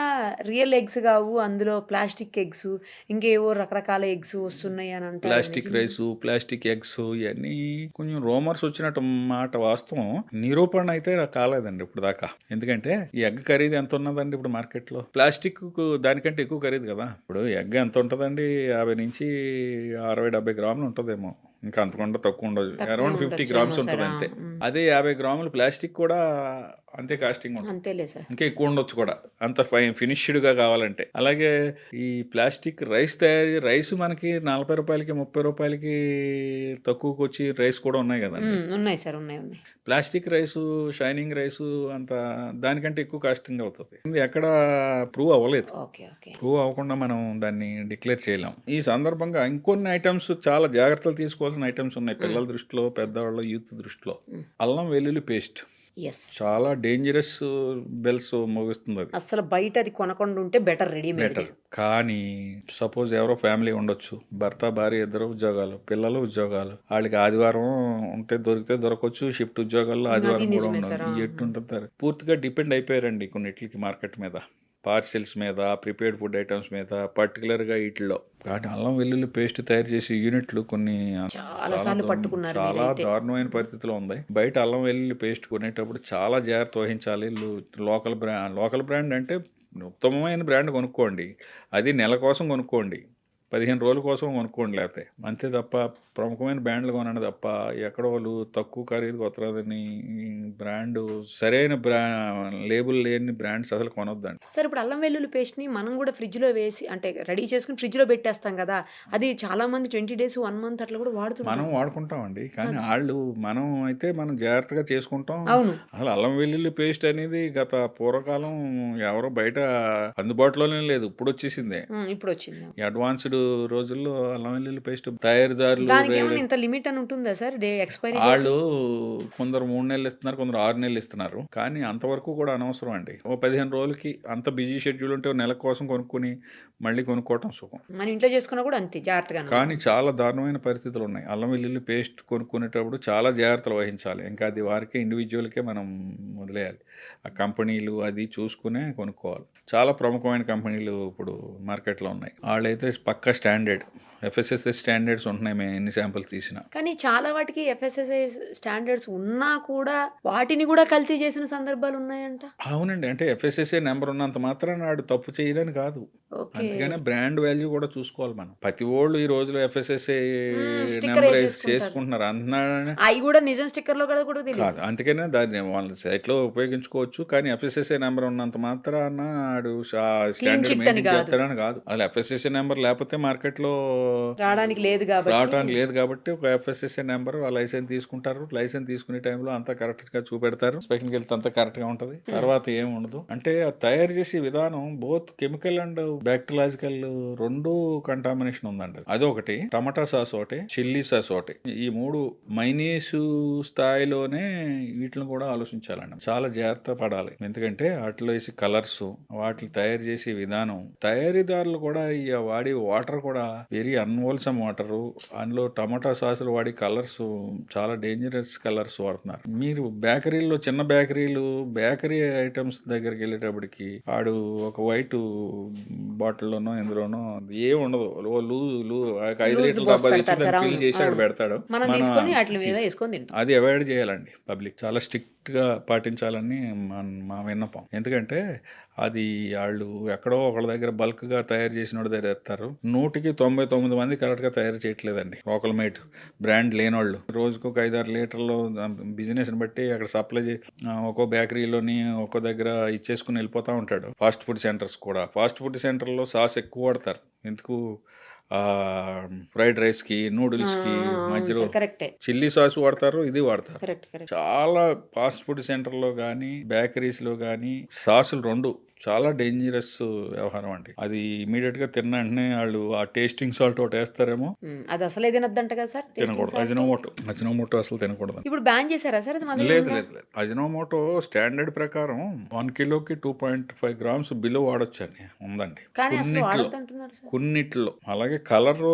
రియల్ ఎగ్స్ కావు, అందులో ప్లాస్టిక్ ఎగ్స్, ఇంకేవో రకరకాల ఎగ్స్ వస్తున్నాయి అని అంటారు. ప్లాస్టిక్ రైస్, ప్లాస్టిక్ ఎగ్స్, ఇవన్నీ కొంచెం రోమర్స్ వచ్చినట్టు మాట. వాస్తవం నిరూపణ అయితే కాలేదండి ఇప్పుడు దాకా. ఎందుకంటే ఈ ఎగ్ ఖరీదు ఎంత ఉన్నదండి ఇప్పుడు మార్కెట్లో? ప్లాస్టిక్ దానికంటే ఎక్కువ ఖరీదు కదా. ఇప్పుడు ఎగ్ ఎంత ఉంటుందండి? 50 నుంచి 60-70 గ్రాములు ఉంటుందేమో, ఇంకా అంతకుండా తక్కువ ఉండదు. అరౌండ్ 50 గ్రామ్స్ ఉంటుంది అంతే. అదే 50 గ్రాములు ప్లాస్టిక్ కూడా అంతే కాస్టింగ్ ఉంటుంది, అంతేలే సార్, ఇంకా ఎక్కువ ఉండొచ్చు కూడా, అంత ఫినిష్డ్ గా కావాలంటే. అలాగే ఈ ప్లాస్టిక్ రైస్ మనకి 40 రూపాయలకి 30 రూపాయలకి తక్కువకి వచ్చి రైస్ కూడా ఉన్నాయి కదా. ఉన్నాయి సార్, ఉన్నాయి. ప్లాస్టిక్ రైస్, షైనింగ్ రైస్ అంత దానికంటే ఎక్కువ కాస్టింగ్ అవుతుంది. ఇది ఎక్కడ ప్రూవ్ అవ్వలేదు. ప్రూవ్ అవ్వకుండా మనం దాన్ని డిక్లేర్ చేయలేం. ఈ సందర్భంగా ఇంకొన్ని ఐటమ్స్ చాలా జాగ్రత్తలు తీసుకోవాల్సిన ఐటమ్స్ ఉన్నాయి పిల్లల దృష్టిలో, పెద్దవాళ్ళ యూత్ దృష్టిలో. అల్లం వెల్లుల్లి పేస్ట్ చాలా డేంజరస్ బెల్స్ మోగిస్తుంది. అది అసలు బయట అది కొనకుండా ఉంటే బెటర్. కానీ సపోజ్ ఎవరో ఫ్యామిలీ ఉండొచ్చు, భర్త భార్య ఇద్దరు ఉద్యోగాలు, పిల్లలు ఉద్యోగాలు, వాళ్ళకి ఆదివారం ఉంటే దొరికితే దొరకవచ్చు, షిఫ్ట్ ఉద్యోగాల్లో ఆదివారం కూడా ఉండదు. ఎట్టుంటారు, పూర్తిగా డిపెండ్ అయిపోయారండి కొన్నిటికి మార్కెట్ మీద, పార్సిల్స్ మీద, ప్రిపేర్డ్ ఫుడ్ ఐటమ్స్ మీద, పర్టికులర్గా వీటిలో. కానీ అల్లం వెల్లుల్లి పేస్ట్ తయారు చేసే యూనిట్లు కొన్ని చాలా దారుణమైన పరిస్థితిలో ఉంది. బయట అల్లం వెల్లుల్లి పేస్ట్ కొనేటప్పుడు చాలా జాగ్రత్త వహించాలి. లోకల్ బ్రాండ్ అంటే ఉత్తమమైన బ్రాండ్ కొనుక్కోండి, అది నెల కోసం కొనుక్కోండి, 15 రోజుల కోసం కొనుక్కోండి, లేకపోతే అంతే తప్ప ప్రముఖమైన బ్రాండ్లు కొనండి తప్ప ఎక్కడో వాళ్ళు తక్కువ ఖరీదు కొత్తదని బ్రాండ్, సరైన లేబుల్ లేని బ్రాండ్స్ అసలు కొనొద్దండి. సార్ ఇప్పుడు అల్లం వెల్లుల్లి పేస్ట్ని మనం కూడా ఫ్రిడ్జ్లో వేసి, అంటే రెడీ చేసుకుని ఫ్రిడ్జ్లో పెట్టేస్తాం కదా, అది చాలా మంది 20 days 1 month అట్లా కూడా వాడుతున్నాం. మనం వాడుకుంటామండి, కానీ మనం అయితే మనం జాగ్రత్తగా చేసుకుంటాం. అసలు అల్లం వెల్లుల్లి పేస్ట్ అనేది గత పూర్వకాలం ఎవరో బయట అందుబాటులోనే లేదు, ఇప్పుడు వచ్చేసిందే. ఇప్పుడు వచ్చింది. అడ్వాన్స్డ్ రోజుల్లో అల్లం వెల్లుల్లి పేస్ట్ తయారీదారులు ఇంత లిమిట్ అని ఉంటుందా సార్? ఎక్స్పైరీ వాళ్ళు కొందరు 3 నెలలు ఇస్తున్నారు, కొందరు 6 నెలలు ఇస్తున్నారు, కానీ అంతవరకు కూడా అనవసరం అండి. 15 రోజులకి అంత బిజీ షెడ్యూల్ ఉంటే నెల కోసం కొనుక్కొని మళ్ళీ కొనుక్కోవటం సుఖం. మన ఇంట్లో చేసుకున్నా కూడా అంతే జాగ్రత్తగా. కానీ చాలా దారుణమైన పరిస్థితులు ఉన్నాయి. అల్లం వెల్లుల్లి పేస్ట్ కొనుక్కునేటప్పుడు చాలా జాగ్రత్తలు వహించాలి. ఇంకా అది వారికే, ఇండివిజువల్కే మనం వదిలేయాలి. ఆ కంపెనీలు అది చూసుకునే కొనుక్కోవాలి. చాలా ప్రముఖమైన కంపెనీలు ఇప్పుడు మార్కెట్లో ఉన్నాయి. వాళ్ళైతే పక్కా స్టాండర్డ్ FSSAI స్టాండర్డ్స్ ఉంటున్నాయి, మేము ఎన్ని శాంపుల్స్ తీసినా. కానీ చాలా వాటికి FSSAI స్టాండర్డ్స్ ఉన్నా కూడా వాటిని కూడా కల్తీ చేసిన సందర్భాలు ఉన్నాయంట. అవునండి, అంటే FSSAI నెంబర్ ఉన్నంత మాత్రం నాడు తప్పు చేయలేని కాదు. అందుకనే బ్రాండ్ వాల్యూ కూడా చూసుకోవాలి మనం. ప్రతి వాళ్ళు ఈ రోజులో FSSAI నెంబర్ చేసుకుంటున్నారు అంటున్నాడు, అవి కూడా నిజం స్టిక్కర్ లో కూడా కాదు. అందుకనే దాన్ని వాళ్ళ సైట్ లో ఉపయోగించుకోవచ్చు, కానీ FSSAI నెంబర్ ఉన్నంత మాత్రాన ఆడు స్టాండర్డ్ మెయింటైన్ చేస్తాడని కాదు. అసలు FSSAI నెంబర్ లేకపోతే మార్కెట్ లో రావడానికి లేదు కాబట్టి ఒక FSSAI నెంబర్ లైసెన్స్ తీసుకుంటారు. లైసెన్స్ తీసుకునే టైంలో అంతా కరెక్ట్ గా చూపెడతారు, ఇన్స్పెక్షన్కి వెళ్తే అంతా కరెక్ట్ గా ఉంటది. తర్వాత ఏమి ఉండదు. అంటే తయారు చేసే విధానం బోత్ కెమికల్ అండ్ బ్యాక్టీరియాలజికల్ రెండు కంటామినేషన్ ఉందండి. అదొకటి. టమాటా సాస్ ఒకటి, చిల్లీ సాస్ ఒకటి, ఈ 3 మైనీసు స్థాయిలోనే వీటిని కూడా ఆలోచించాలండి. చాలా జాగ్రత్త పడాలి. ఎందుకంటే వాటిలో వేసి కలర్స్, వాటిని తయారు చేసే విధానం, తయారీదారులు కూడా వాడే వాటర్ కూడా వెరీ అన్హోల్సమ్ వాటరు, అందులో టమాటా సాసులు వాడి కలర్స్ చాలా డేంజరస్ కలర్స్ వాడుతున్నారు. మీరు బేకరీలో చిన్న బేకరీ ఐటమ్స్ దగ్గరికి వెళ్ళేటప్పటికి ఆడు ఒక వైట్ బాటిల్లోనో ఎందులోనో ఏం ఉండదు, ఒక 5 లీటర్ల పోసి డబ్బా తెచ్చి పెడతారు సార్, దాన్ని ఫిల్ అవును, చేసి ఆడు అవును. పెడతాడు. మనం తీసుకొని వాటి మీద వేసుకొని తింటాం. అది అవాయిడ్ చేయాలండి. పబ్లిక్ చాలా స్ట్రిక్ట్గా పాటించాలని మా విన్నపం. ఎందుకంటే అది వాళ్ళు ఎక్కడో ఒకళ్ళ దగ్గర బల్క్గా తయారు చేసిన వాడి దగ్గర తెస్తారు. 100కి 99 మంది కరెక్ట్గా తయారు చేయట్లేదండి. లోకల్ మేడ్ బ్రాండ్ లేనోళ్ళు రోజుకు ఒక 5-6 లీటర్లు బిజినెస్ని బట్టి అక్కడ సప్లై ఒక్కో బేకరీలోని ఒక్కో దగ్గర ఇచ్చేసుకుని వెళ్ళిపోతూ ఉంటాడు. ఫాస్ట్ ఫుడ్ సెంటర్స్ కూడా, ఫాస్ట్ ఫుడ్ సెంటర్లో సాస్ ఎక్కువ వాడతారు. ఎందుకు, ఫ్రైడ్ రైస్కి, నూడిల్స్కి మధ్యలో కరెక్టే, చిల్లీ సాస్ వాడతారు, ఇది వాడతారు. కరెక్ట్. చాలా ఫాస్ట్ ఫుడ్ సెంటర్లో కానీ బేకరీస్లో కానీ సాసులు రెండు చాలా డేంజరస్ వ్యవహారం అండి. అది ఇమీడియట్గా తిన్న వెంటనే వాళ్ళు ఆ టేస్టింగ్ సాల్ట్ ఒకటి వేస్తారేమో, అది అసలే తినొద్దంట కదా సార్, తినకూడదు. అజినోమోటో అసలు తినకూడదు. ఇప్పుడు బ్యాన్ చేశారా సార్? లేదు. అజినోమోటో స్టాండర్డ్ ప్రకారం 1 కిలోకి 2.5 గ్రామ్స్ బిలో వాడొచ్చు అని ఉందండి కొన్నిట్లో. అలాగే కలర్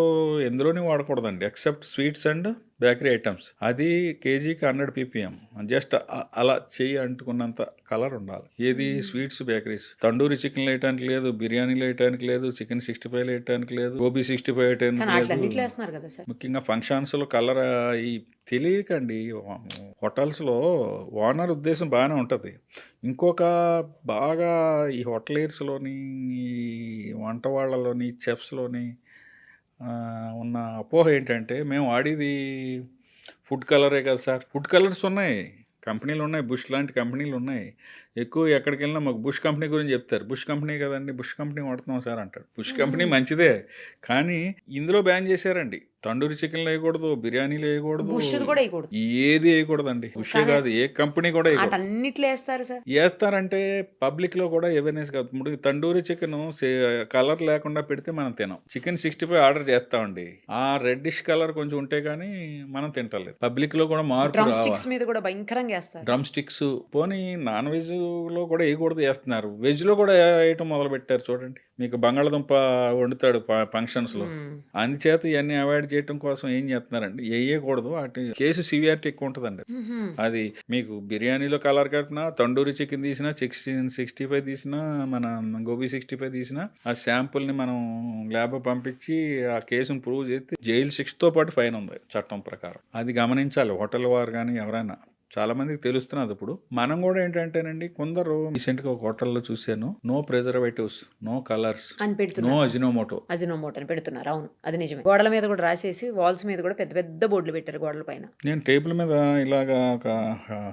ఎందులోని వాడకూడదండి except sweets and bakery items. అది కేజీకి 100 ppm. జస్ట్ అలా చెయ్యి అంటుకున్నంత కలర్ ఉండాలి. ఏది స్వీట్స్, బేకరీస్. తండూరి చికెన్ వేయటానికి లేదు, బిర్యానీలు వేయటానికి లేదు, చికెన్ 65 వేయటానికి లేదు, గోబీ 65 వేయటానికి లేదు. ముఖ్యంగా ఫంక్షన్స్లో కలర్ ఈ తెలియకండి. హోటల్స్లో ఓనర్ ఉద్దేశం బాగానే ఉంటుంది. ఇంకొక బాగా ఈ హోటలియర్స్లోని, ఈ వంట వాళ్ళలోని, చెఫ్స్లోని ఉన్న అపోహ ఏంటంటే, మేము వాడేది ఫుడ్ కలరే కదా సార్. ఫుడ్ కలర్స్ ఉన్నాయి, కంపెనీలు ఉన్నాయి, బుష్ లాంటి కంపెనీలు ఉన్నాయి. ఎక్కువ ఎక్కడికి వెళ్ళినా మాకు బుష్ కంపెనీ గురించి చెప్తారు. బుష్ కంపెనీ కదండి, బుష్ కంపెనీ వాడుతున్నాం సార్ అంటారు. బుష్ కంపెనీ మంచిదే, కానీ ఇందులో బ్యాన్ చేశారండి. తండూరి చికెన్లు వేయకూడదు, బిర్యానీలు వేయకూడదు, ఏది వేయకూడదండి. బుష్ కాదు, ఏ కంపెనీ కూడా వేస్తారంటే పబ్లిక్ లో కూడా అవేర్నెస్ కాదు. ఇప్పుడు తండూరి చికెన్ కలర్ లేకుండా పెడితే మనం తినాం. చికెన్ 65 ఆర్డర్ చేస్తామండి, ఆ రెడ్డిష్ కలర్ కొంచెం ఉంటే గానీ మనం తింటలేదు. పబ్లిక్ లో కూడా మార్పు రావాలి. డ్రమ్ స్టిక్స్ పోనీ నాన్ వెజ్ లో కూడా వేయకూడదు, వేస్తున్నారు. వెజ్ లో కూడా వేయటం మొదలు పెట్టారు. చూడండి, మీకు బంగాళదుంప వండుతాడు ఫంక్షన్స్ లో, అందుచేత ఇవన్నీ అవాయిడ్ చేయడం కోసం ఏం చేస్తున్నారండి, వేయకూడదు. వాటి కేసు సివియారిటీ ఎక్కువ ఉంటుందండి. అది మీకు బిర్యానీలో కలర్ కట్టినా, తండూరి చికెన్ తీసినా, చికెన్ 65 తీసినా, మన గోబీ 65 తీసినా, ఆ శాంపుల్ ని మనం ల్యాబ్ పంపించి ఆ కేసును ప్రూవ్ చేస్తే జైలు 6తో పాటు ఫైన్ ఉంది చట్టం ప్రకారం. అది గమనించాలి హోటల్ వారు కానీ ఎవరైనా. చాలా మందికి తెలుస్తున్నది. ఇప్పుడు మనం కూడా ఏంటంటేనండి, కొందరు రీసెంట్గా ఒక హోటల్లో చూశాను, no preservatives, no colours, no Ajinomoto అని పెడుతున్నారు. అవును, అది నిజమే. గోడల మీద కూడా రాసేసి, వాల్స్ మీద కూడా పెద్ద పెద్ద బోర్డులు పెట్టారు గోడల పైన. నేను టేబుల్ మీద ఇలాగా ఒక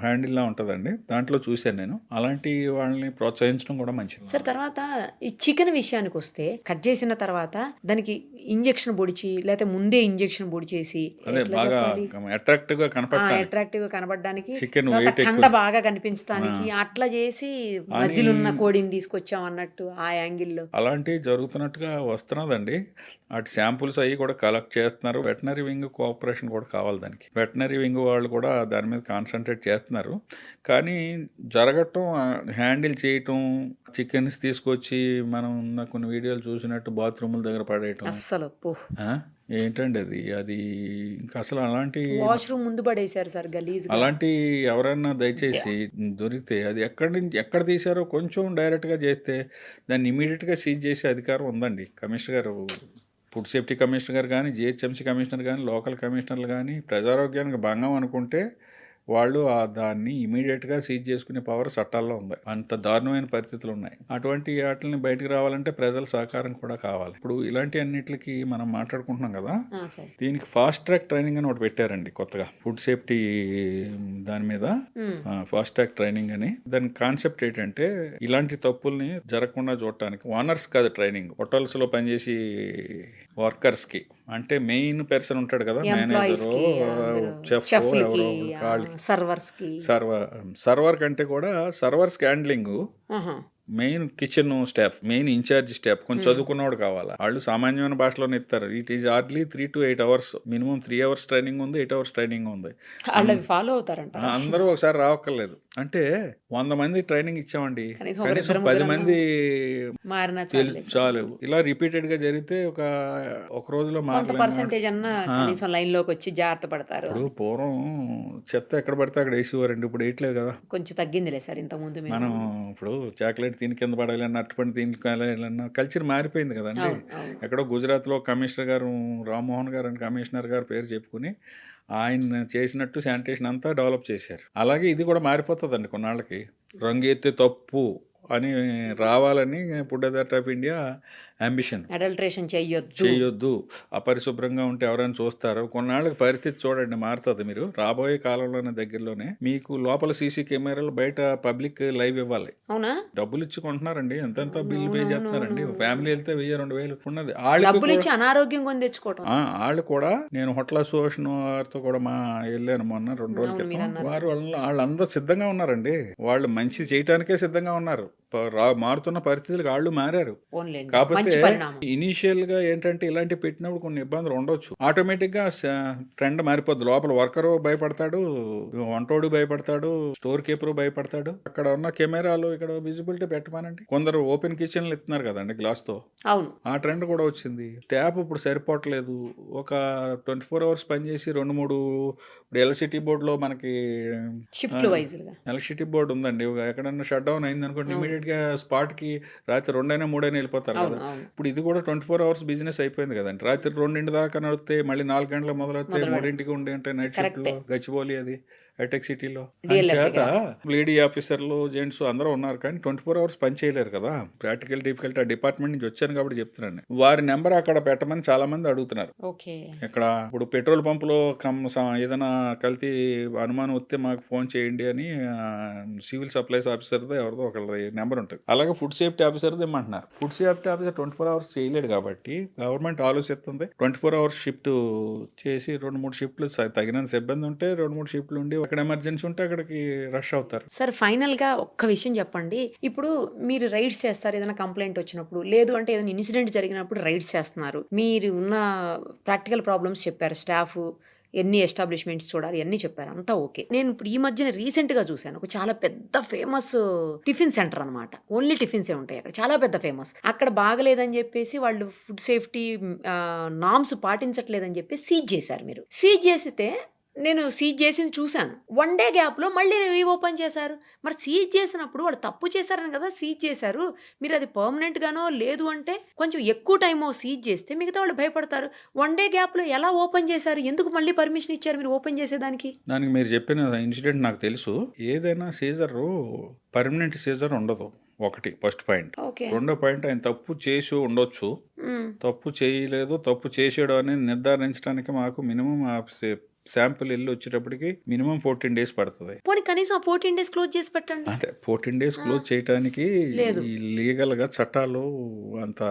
హ్యాండిల్ లా ఉంటుందండి, దాంట్లో చూశాను నేను. అలాంటి వాళ్ళని ప్రోత్సహించడం కూడా మంచిది సార్. తర్వాత ఈ చికెన్ విషయానికి వస్తే, కట్ చేసిన తర్వాత దానికి ఇంజెక్షన్ పొడిచి, లేకపోతే ముందే ఇంజెక్షన్ పొడిచేసి బాగా అట్రాక్టివ్ గా కనపడడానికి, కండ బాగా కనిపించడానికి అట్లా చేసి మజిలున్న కోడిని తీసుకొచ్చాం అన్నట్టు ఆ యాంగిల్లో అలాంటివి జరుగుతున్నట్టుగా వస్తున్నదండి. అటు శాంపుల్స్ అవి కూడా కలెక్ట్ చేస్తున్నారు. వెటనరీ వింగ్ కోఆపరేషన్ కూడా కావాలి దానికి. వెటనరీ వింగ్ వాళ్ళు కూడా దాని మీద కాన్సన్ట్రేట్ చేస్తున్నారు. కానీ జరగటం, హ్యాండిల్ చేయటం, చికెన్స్ తీసుకొచ్చి మనం కొన్ని వీడియోలు చూసినట్టు బాత్రూముల దగ్గర పడేయటం, అస్సలు ఏంటండి అది ఇంకా అసలు అలాంటి వాష్రూమ్ ముందు పడేశారు సార్ గలీజ్. అలాంటి ఎవరైనా దయచేసి దొరికితే అది ఎక్కడ తీశారో కొంచెం డైరెక్ట్గా చేస్తే దాన్ని ఇమీడియట్గా సీజ్ చేసే అధికారం ఉందండి. కమిషనర్ గారు, ఫుడ్ సేఫ్టీ కమిషనర్ గారు కానీ, జిహెచ్ఎంసీ కమిషనర్ కానీ, లోకల్ కమిషనర్లు కానీ ప్రజారోగ్యానికి భంగం అనుకుంటే వాళ్ళు దాన్ని ఇమీడియట్గా సీజ్ చేసుకునే పవర్ చట్టాల్లో ఉంది. అంత దారుణమైన పరిస్థితులు ఉన్నాయి. అటువంటి వాటిని బయటకు రావాలంటే ప్రజల సహకారం కూడా కావాలి. ఇప్పుడు ఇలాంటి అన్నిటికి మనం మాట్లాడుకుంటున్నాం కదా, దీనికి ఫాస్ట్ ట్రాక్ ట్రైనింగ్ అని ఒకటి పెట్టారండి కొత్తగా, ఫుడ్ సేఫ్టీ దాని మీద ఫాస్ట్ ట్రాక్ ట్రైనింగ్ అని. దాని కాన్సెప్ట్ ఏంటంటే, ఇలాంటి తప్పుల్ని జరగకుండా చూడటానికి ఓనర్స్ కాదు ట్రైనింగ్, హోటల్స్ లో పనిచేసి వర్కర్స్ కి, అంటే మెయిన్ పర్సన్ ఉంటాడు కదా, మేనేజర్, చెఫ్, సర్వర్ కంటే కూడా servers handling main kitchen staff, main incharge staff కొంచెం చదువుకున్నవాడు కావాలా. వాళ్ళు సామాన్యమైన భాషలోనే ఇస్తారు. It is hardly 3 to 8 hours, minimum 3 hours training ఉంది, 8 hours ట్రైనింగ్ ఉంది. వాళ్ళు అవి ఫాలో అవుతారంట. అందరూ ఒకసారి రావక్కర్లేదు. అంటే 100 మంది ట్రైనింగ్ ఇచ్చామండి, కనీసం కనీసం 10 మంది మారిన చాలు. ఇలా రిపీటెడ్ గా జరిగితే ఒక రోజులో కొంత పర్సెంటేజ్ అన్న కనీసం లైన్ లోకి వచ్చి జాగ్రత్త పడతారు. ఇప్పుడు పూర్వం చెత్త ఎక్కడ పడితే అక్కడ వేసేవారండి, ఇప్పుడు వేయట్లేదు కదా. కొంచెం తగ్గిందిలే సార్ ఇంత ముందు. మనం ఇప్పుడు చాక్లెట్ తిని కింద పడాలన్నా, అట్టుపండి తిని కాలేయాలన్నా కల్చర్ మారిపోయింది కదండి. ఎక్కడో గుజరాత్లో కమిషనర్ గారు రామ్మోహన్ గారు అని కమిషనర్ గారు పేరు చెప్పుకుని ఆయన చేసినట్టు శానిటేషన్ అంతా డెవలప్ చేశారు. అలాగే ఇది కూడా మారిపోతుందండి కొన్నాళ్ళకి. రంగు ఎత్తే తప్పు అని రావాలని food authority of India ambition. Adulteration చేయొద్దు, అపరిశుభ్రంగా ఉంటే ఎవరైనా చూస్తారు. కొన్నాళ్ళకి పరిస్థితి చూడండి మారుతుంది. మీరు రాబోయే కాలంలోనే దగ్గరలోనే మీకు లోపల సీసీ కెమెరాలు, బయట పబ్లిక్ లైవ్ ఇవ్వాలి. అవునా? డబ్బులు ఇచ్చుకుంటున్నారండి, ఎంత బిల్ పే చేస్తున్నారండి. ఫ్యామిలీ వెళ్తే 1000-2000 ఉన్నది. అనారోగ్యం కొని తెచ్చుకోవడం. వాళ్ళు కూడా, నేను హోటల్ అసోసియేషన్ వారితో కూడా వెళ్ళాను మొన్న 2 రోజుల క్రితం. వాళ్ళందరూ సిద్ధంగా ఉన్నారండి. వాళ్ళు మంచి చేయటానికే సిద్ధంగా ఉన్నారు. మారుతున్న పరిస్థితులకు వాళ్ళు మారారు. కాకపోతే ఇనీషియల్ గా ఏంటంటే ఇలాంటి పెట్టినప్పుడు కొన్ని ఇబ్బందులు ఉండొచ్చు. ఆటోమేటిక్ గా ట్రెండ్ మారిపోద్ది. లోపల వర్కరు భయపడతాడు, వంటోడు భయపడతాడు, స్టోర్ కీపర్ భయపడతాడు. అక్కడ ఉన్న కెమెరాలు ఇక్కడ విజిబిలిటీ పెట్టమనండి. కొందరు ఓపెన్ కిచెన్లు ఇస్తున్నారు కదండి గ్లాస్ తో. ఆ ట్రెండ్ కూడా వచ్చింది. ట్యాప్ ఇప్పుడు సరిపోవట్లేదు. ఒక 24 hours పనిచేసి 2-3 ఇప్పుడు ఎలక్ట్రిసిటీ బోర్డు లో మనకి ఎలక్ట్రిసిటీ బోర్డు ఉందండి. ఎక్కడన్నా షట్ డౌన్ అయింది అనుకోండి, ఇమీడియట్ గా స్పాట్ కి రాత్రి 2-3 వెళ్ళిపోతారు కదా. ఇప్పుడు ఇది కూడా 24 hours బిజినెస్ అయిపోయింది కదండి. రాత్రి 2 దాకా నడితే మళ్ళీ 4 గంటలకు మొదలవుతాయి, 3 ఉండే అంటే నైట్ షిఫ్ట్ లో గచ్చిబౌలి అది హైటెక్ సిటీలో. చేత లేడీ ఆఫీసర్లు, జెంట్స్ అందరూ ఉన్నారు, కానీ 24 hours పని చేయలేరు కదా. ప్రాక్టికల్ డిఫికల్టీ ఆ డిపార్ట్మెంట్ నుంచి వచ్చాను కాబట్టి చెప్తున్నాను. వారి నెంబర్ అక్కడ పెట్టమని చాలా మంది అడుగుతున్నారు. ఇక్కడ ఇప్పుడు పెట్రోల్ పంపులో ఏదైనా కల్తీ అనుమానం వస్తే మాకు ఫోన్ చేయండి అని సివిల్ సప్లైస్ ఆఫీసర్తో ఎవరిదో ఒకళ్ళ నెంబర్ ఉంటుంది. అలాగే ఫుడ్ సేఫ్టీ ఆఫీసర్తో ఇమ్మంటున్నారు. ఫుడ్ సేఫ్టీ ఆఫీసర్ 24 hours చేయలేడు కాబట్టి గవర్నమెంట్ ఆలోచిస్తుంది 24 hours షిఫ్ట్ చేసి 2-3 షిఫ్ట్లు తగినంత సిబ్బంది ఉంటే 2-3 షిఫ్ట్లు ఉండి అక్కడ ఎమర్జెన్సీ ఉంటే అక్కడికి రష్ అవుతారు. సార్ ఫైనల్ గా ఒక్క విషయం చెప్పండి. ఇప్పుడు మీరు రైడ్స్ చేస్తారు ఏదైనా కంప్లైంట్ వచ్చినప్పుడు, లేదు అంటే ఏదైనా ఇన్సిడెంట్ జరిగినప్పుడు రైడ్స్ చేస్తున్నారు. మీరు ఉన్న ప్రాక్టికల్ ప్రాబ్లమ్స్ చెప్పారు, స్టాఫ్ ఎన్ని ఎస్టాబ్లిష్మెంట్స్ చూడాలి అన్నీ చెప్పారు, అంతా ఓకే. నేను ఇప్పుడు ఈ మధ్యన రీసెంట్గా చూశాను ఒక చాలా పెద్ద ఫేమస్ టిఫిన్ సెంటర్ అనమాట. ఓన్లీ టిఫిన్సే ఉంటాయి అక్కడ, చాలా పెద్ద ఫేమస్. అక్కడ బాగలేదని చెప్పేసి వాళ్ళు ఫుడ్ సేఫ్టీ నామ్స్ పాటించట్లేదని చెప్పి సీజ్ చేశారు. మీరు సీజ్ చేస్తే నేను సీజ్ చేసింది చూశాను. 1 day గ్యాప్లో మళ్ళీ రీఓపెన్ చేశారు. మరి సీజ్ చేసినప్పుడు వాళ్ళు తప్పు చేశారని కదా సీజ్ చేశారు. మీరు అది పర్మనెంట్గానో లేదు అంటే కొంచెం ఎక్కువ టైమో సీజ్ చేస్తే మిగతా వాళ్ళు భయపడతారు. 1 day గ్యాప్లో ఎలా ఓపెన్ చేశారు? ఎందుకు మళ్ళీ పర్మిషన్ ఇచ్చారు మీరు ఓపెన్ చేసేదానికి? దానికి మీరు చెప్పిన ఇన్సిడెంట్ నాకు తెలుసు. ఏదైనా సీజర్ పర్మనెంట్ సీజర్ ఉండదు. ఒకటి ఫస్ట్ పాయింట్. రెండో పాయింట్, ఆయన తప్పు చేసి ఉండొచ్చు, తప్పు చేయలేదు, తప్పు చేసాడు అనేది నిర్ధారించడానికి మాకు మినిమం శాంపుల్ వెళ్ళి వచ్చేటప్పటికి మినిమం 14 days పడుతుంది. కనీసం 14 days క్లోజ్ చేసి పెట్టండి. అదే 14 days క్లోజ్ చేయడానికి లీగల్ గా చట్టాలు అంత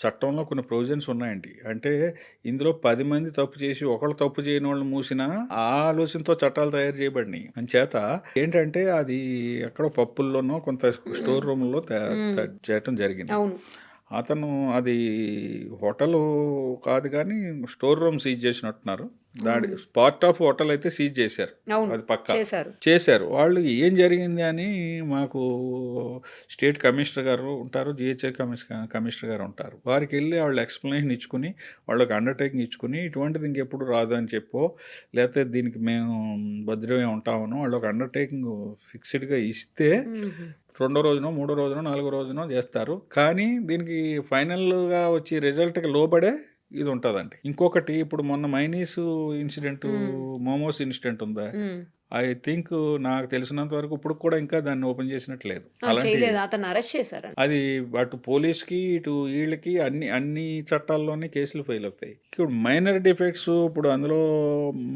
చట్టంలో కొన్ని ప్రొవిజన్స్ ఉన్నాయండి. అంటే ఇందులో 10 మంది తప్పు చేసి ఒకళ్ళు తప్పు చేయని వాళ్ళు మూసినా ఆ ఆలోచనతో చట్టాలు తయారు చేయబడినాయి. అంచేత ఏంటంటే అది ఎక్కడో పప్పుల్లోనో కొంత స్టోర్ రూమ్ లో చేయటం జరిగింది. అతను అది హోటల్ కాదు కానీ స్టోర్ రూమ్ సీజ్ చేసినట్టున్నారు. దాడి పార్ట్ ఆఫ్ హోటల్ అయితే సీజ్ చేశారు, అది పక్కా చేశారు. వాళ్ళు ఏం జరిగింది అని మాకు స్టేట్ కమిషనర్ గారు ఉంటారు, జిహెచ్ఐ కమిషనర్ గారు ఉంటారు. వారికి వెళ్ళి వాళ్ళు ఎక్స్ప్లెనేషన్ ఇచ్చుకుని వాళ్ళకి అండర్టేకింగ్ ఇచ్చుకుని ఇటువంటిది ఇంకెప్పుడు రాదు అని చెప్పో, లేకపోతే దీనికి మేము భద్రమే ఉంటామను వాళ్ళు ఒక అండర్టేకింగ్ ఫిక్స్డ్గా ఇస్తే 2వ రోజునో 3వ రోజునో 4వ రోజునో చేస్తారు. కానీ దీనికి ఫైనల్గా వచ్చి రిజల్ట్కి లోబడే ఇది ఉంటుందండి. ఇంకొకటి, ఇప్పుడు మొన్న మైనీస్ ఇన్సిడెంట్, మోమోస్ ఇన్సిడెంట్ ఉందా, ఐ థింక్ నాకు తెలిసినంత వరకు ఇప్పుడు కూడా ఇంకా దాన్ని ఓపెన్ చేసినట్లేదు. అది అటు పోలీస్కి ఇటు వీళ్ళకి అన్ని చట్టాల్లోనే కేసులు ఫైల్ అవుతాయి. ఇప్పుడు మైనర్ డిఫెక్ట్స్, ఇప్పుడు అందులో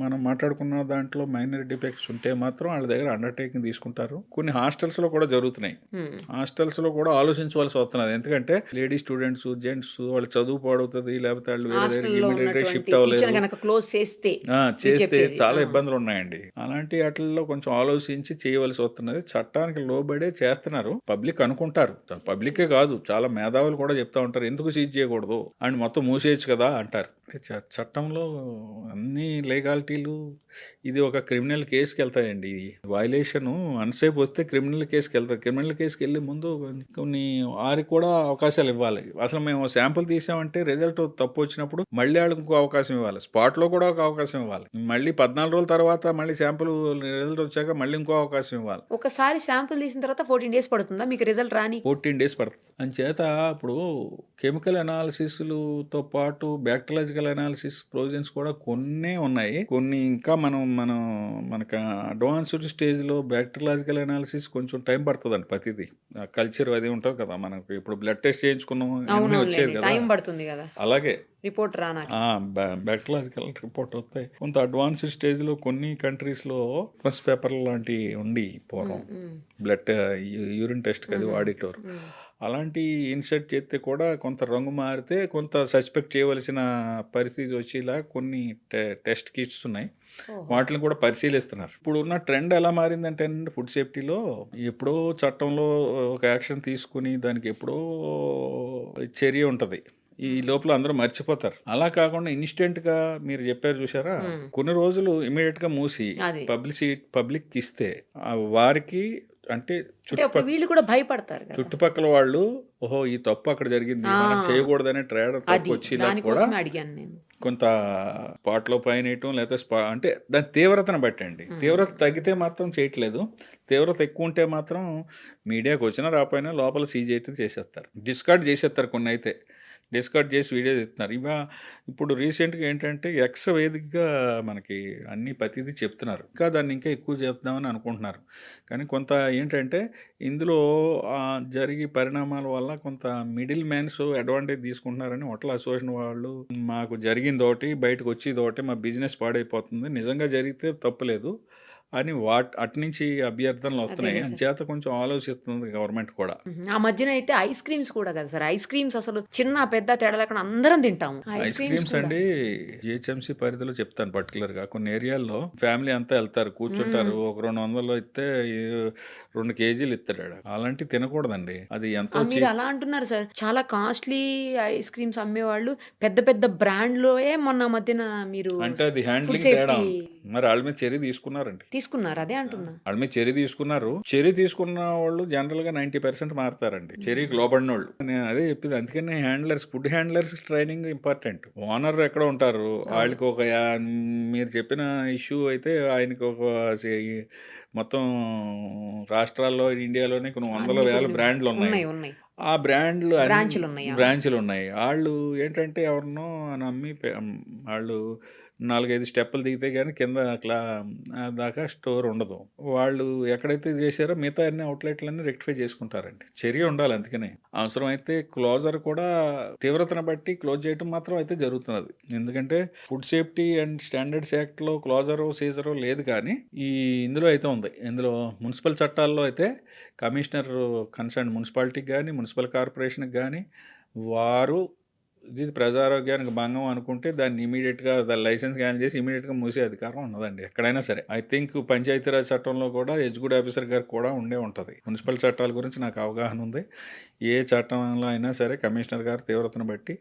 మనం మాట్లాడుకున్న దాంట్లో మైనర్ డిఫెక్ట్స్ ఉంటే మాత్రం వాళ్ళ దగ్గర అండర్టేకింగ్ తీసుకుంటారు. కొన్ని హాస్టల్స్ లో కూడా జరుగుతున్నాయి. హాస్టల్స్ లో కూడా ఆలోచించవలసి వస్తున్నది. ఎందుకంటే లేడీ స్టూడెంట్స్, జెంట్స్ వాళ్ళు చదువు పాడవుతుంది, లేకపోతే వాళ్ళు వేరే షిఫ్ట్ అవ్వలేదు, చేస్తే చాలా ఇబ్బందులు ఉన్నాయండి. అలాంటి వాటిల్లో కొంచెం ఆలోచించి చేయవలసి వస్తున్నది. చట్టానికి లోబడే చేస్తున్నారు. పబ్లిక్ అనుకుంటారు, పబ్లికే కాదు చాలా మేధావులు కూడా చెప్తా ఉంటారు ఎందుకు సీజ్ చేయకూడదు అండ్ మొత్తం మూసేయచ్చు కదా అంటారు. చట్టంలో అన్ని లీగాలిటీలు ఇది ఒక క్రిమినల్ కేసుకి వెళ్తాయండి. ఇది వైలేషన్ అన్సేపు వస్తే క్రిమినల్ కేసుకి వెళ్తారు. క్రిమినల్ కేసుకి వెళ్ళే ముందు కొన్ని వారికి కూడా అవకాశాలు ఇవ్వాలి. అసలు మేము శాంపుల్ తీసామంటే రిజల్ట్ తప్పు వచ్చినప్పుడు మళ్ళీ వాళ్ళకి ఇంకో అవకాశం ఇవ్వాలి, స్పాట్లో కూడా ఒక అవకాశం ఇవ్వాలి, మళ్ళీ 14 రోజుల తర్వాత మళ్ళీ శాంపుల్ రిజల్ట్ వచ్చాక మళ్ళీ ఇంకో అవకాశం ఇవ్వాలి. ఒకసారి శాంపుల్ తీసిన తర్వాత 14 days పడుతుందా మీకు రిజల్ట్ రాని? 14 days పడుతుంది. అంచేత ఇప్పుడు కెమికల్ అనాలిసిస్లతో పాటు బ్యాక్టీరియాలజికల్ అనాలిసిస్ ప్రొవిజన్స్ కూడా కొన్ని ఉన్నాయి. కొన్ని ఇంకా మనకు అడ్వాన్స్డ్ స్టేజ్లో బ్యాక్టీరియాలజికల్ అనాలిసిస్ కొంచెం టైం పడుతుందండి. ప్రతిదీ కల్చర్ అది ఉంటుంది కదా, మనకు ఇప్పుడు బ్లడ్ టెస్ట్ చేయించుకున్నాం అన్నీ వచ్చేది కదా, టైం పడుతుంది కదా. అలాగే రిపోర్ట్ రానా బ్యాక్టీరియాలజికల్ రిపోర్ట్ వస్తాయి. కొంత అడ్వాన్స్డ్ స్టేజ్లో కొన్ని కంట్రీస్లో ఫస్ట్ పేపర్ లాంటి ఉండి పూర్వం బ్లడ్ యూరిన్ టెస్ట్ అది ఆడిటర్ అలాంటి ఇన్సర్ట్ చేస్తే కూడా కొంత రంగు మారితే కొంత సస్పెక్ట్ చేయవలసిన పరిస్థితి వచ్చేలా కొన్ని టెస్ట్ కిట్స్ ఉన్నాయి. వాటిని కూడా పరిశీలిస్తున్నారు. ఇప్పుడు ఉన్న ట్రెండ్ ఎలా మారిందంటే ఫుడ్ సేఫ్టీలో ఎప్పుడో చట్టంలో ఒక యాక్షన్ తీసుకుని దానికి ఎప్పుడో చర్య ఉంటుంది, ఈ లోపల అందరూ మర్చిపోతారు. అలా కాకుండా ఇన్స్టెంట్ గా మీరు చెప్పారు చూసారా, కొన్ని రోజులు ఇమీడియట్ గా మూసి పబ్లిక్ ఇస్తే వారికి అంటే వీళ్ళు కూడా భయపడతారు. చుట్టుపక్కల వాళ్ళు ఓహో ఈ తప్పు అక్కడ జరిగింది మనం చేయకూడదనే ట్రేడర్ వచ్చి కూడా కొంత స్పాట్లో పైన లేకపోతే అంటే దాని తీవ్రతను బట్టండి. తీవ్రత తగ్గితే మాత్రం చేయట్లేదు, తీవ్రత ఎక్కువ ఉంటే మాత్రం మీడియాకి వచ్చినా రాపోయినా లోపల సీజ్ అయితే చేసేస్తారు, డిస్కార్డ్ చేసేస్తారు. కొన్ని అయితే డిస్కార్డ్ చేసి వీడియో ఇస్తున్నారు. ఇప్పుడు రీసెంట్గా ఏంటంటే ఎక్స్ వేదికగా మనకి అన్ని ప్రతిదీ చెప్తున్నారు, ఇంకా దాన్ని ఇంకా ఎక్కువ చెప్దామని అనుకుంటున్నారు. కానీ కొంత ఏంటంటే ఇందులో జరిగే పరిణామాల వల్ల కొంత మిడిల్ మ్యాన్స్ అడ్వాంటేజ్ తీసుకుంటున్నారని హోటల్ అసోసియేషన్ వాళ్ళు మాకు జరిగిందోటి బయటకు వచ్చేదోటి మా బిజినెస్ పాడైపోతుంది, నిజంగా జరిగితే తప్పులేదు అని అట్నుంచి అభ్యర్థనలు వస్తున్నాయి. చేత కొంచెం ఆలోచిస్తుంది గవర్నమెంట్ కూడా. ఆ మధ్యన అయితే ఐస్ క్రీమ్స్ కూడా కదా సార్, ఐస్ క్రీమ్స్ అసలు చిన్న పెద్ద తేడా లేకుండా అందరం తింటాము. ఐస్ క్రీమ్స్ అండి జిహెచ్ఎంసీ పరిధిలో చెప్తాను పర్టికులర్ గా కొన్ని ఏరియాల్లో ఫ్యామిలీ అంతా వెళ్తారు, కూర్చుంటారు, ఒక 200 ఇస్తే 2 kgs ఇస్తాడు. అలాంటివి తినకూడదండి. అది ఎంతో మీరు అలా అంటున్నారు సార్, చాలా కాస్ట్లీ ఐస్ క్రీమ్స్ అమ్మేవాళ్ళు పెద్ద పెద్ద బ్రాండ్లోయే మొన్న మధ్యన మీరు అంటే అది హ్యాండ్లింగ్ తేడా, మరి వాళ్ళ మీద చర్య తీసుకున్నారండి. తీసుకున్నారు, అదే అంటున్నా. వాళ్ళ మీద చర్య తీసుకున్నారు. చర్య తీసుకున్న వాళ్ళు జనరల్ గా 90% మారుతారండి, చర్యకి లోబడిన వాళ్ళు. నేను అదే చెప్పింది, అందుకని food handlers training important. Owner ఎక్కడ ఉంటారు, వాళ్ళకి ఒక మీరు చెప్పిన ఇష్యూ అయితే ఆయనకి ఒక మొత్తం రాష్ట్రాల్లో ఇండియాలోనే కొన్ని 100,000 బ్రాండ్లు ఉన్నాయి. ఆ బ్రాంచ్లు ఉన్నాయి. వాళ్ళు ఏంటంటే ఎవరినో నమ్మి వాళ్ళు 4-5 స్టెప్పులు దిగితే కానీ కింద దాకా స్టోర్ ఉండదు. వాళ్ళు ఎక్కడైతే చేశారో మిగతా అన్ని అవుట్లెట్లన్నీ రెక్టిఫై చేసుకుంటారండి. చర్య ఉండాలి. అందుకనే అవసరమైతే క్లోజర్ కూడా తీవ్రతను బట్టి క్లోజ్ చేయడం మాత్రం అయితే జరుగుతున్నది. ఎందుకంటే ఫుడ్ సేఫ్టీ అండ్ స్టాండర్డ్స్ యాక్ట్లో క్లోజరు సీజరు లేదు, కానీ ఇందులో అయితే ఉంది. ఇందులో మున్సిపల్ చట్టాల్లో అయితే కమిషనర్ కన్సర్న్ మున్సిపాలిటీకి కానీ మున్సిపల్ కార్పొరేషన్కి కానీ వారు ఇది ప్రజారోగ్యానికి భంగం అనుకుంటే దాన్ని ఇమీడియట్గా దాని లైసెన్స్ క్యాన్సిల్ చేసి ఇమీడియట్గా మూసే అధికారం ఉన్నదండి ఎక్కడైనా సరే. ఐ థింక్ పంచాయతీరాజ్ చట్టంలో కూడా ఎగ్జిక్యూటివ్ ఆఫీసర్ గారికి కూడా ఉంటుంది. మున్సిపల్ చట్టాల గురించి నాకు అవగాహన ఉంది. ఏ చట్టంలో అయినా సరే కమిషనర్ గారు తీవ్రతను బట్టి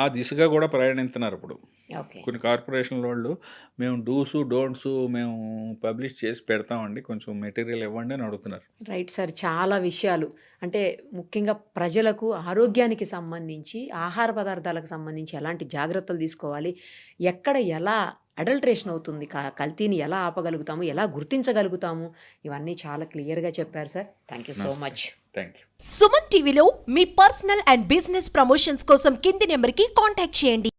ఆ దిశగా కూడా ప్రయాణిస్తున్నారు. ఇప్పుడు కొన్ని కార్పొరేషన్ల వాళ్ళు మేము డూసు డోంట్స్ మేము పబ్లిష్ చేసి పెడతామండి, కొంచెం మెటీరియల్ ఇవ్వండి అని అడుగుతున్నారు. రైట్ సార్, చాలా విషయాలు అంటే ముఖ్యంగా ప్రజలకు ఆరోగ్యానికి సంబంధించి ఆహార పదార్థాలకు సంబంధించి ఎలాంటి జాగ్రత్తలు తీసుకోవాలి, ఎక్కడ ఎలా అడల్ట్రేషన్ అవుతుంది, కల్తీని ఎలా ఆపగలుగుతాము, ఎలా గుర్తించగలుగుతాము, ఇవన్నీ చాలా క్లియర్గా చెప్పారు sir. Thank you so much. Thank you. Suman టీవీలో మీ పర్సనల్ అండ్ బిజినెస్ ప్రమోషన్స్ కోసం కింది నెంబర్కి కాంటాక్ట్ చేయండి.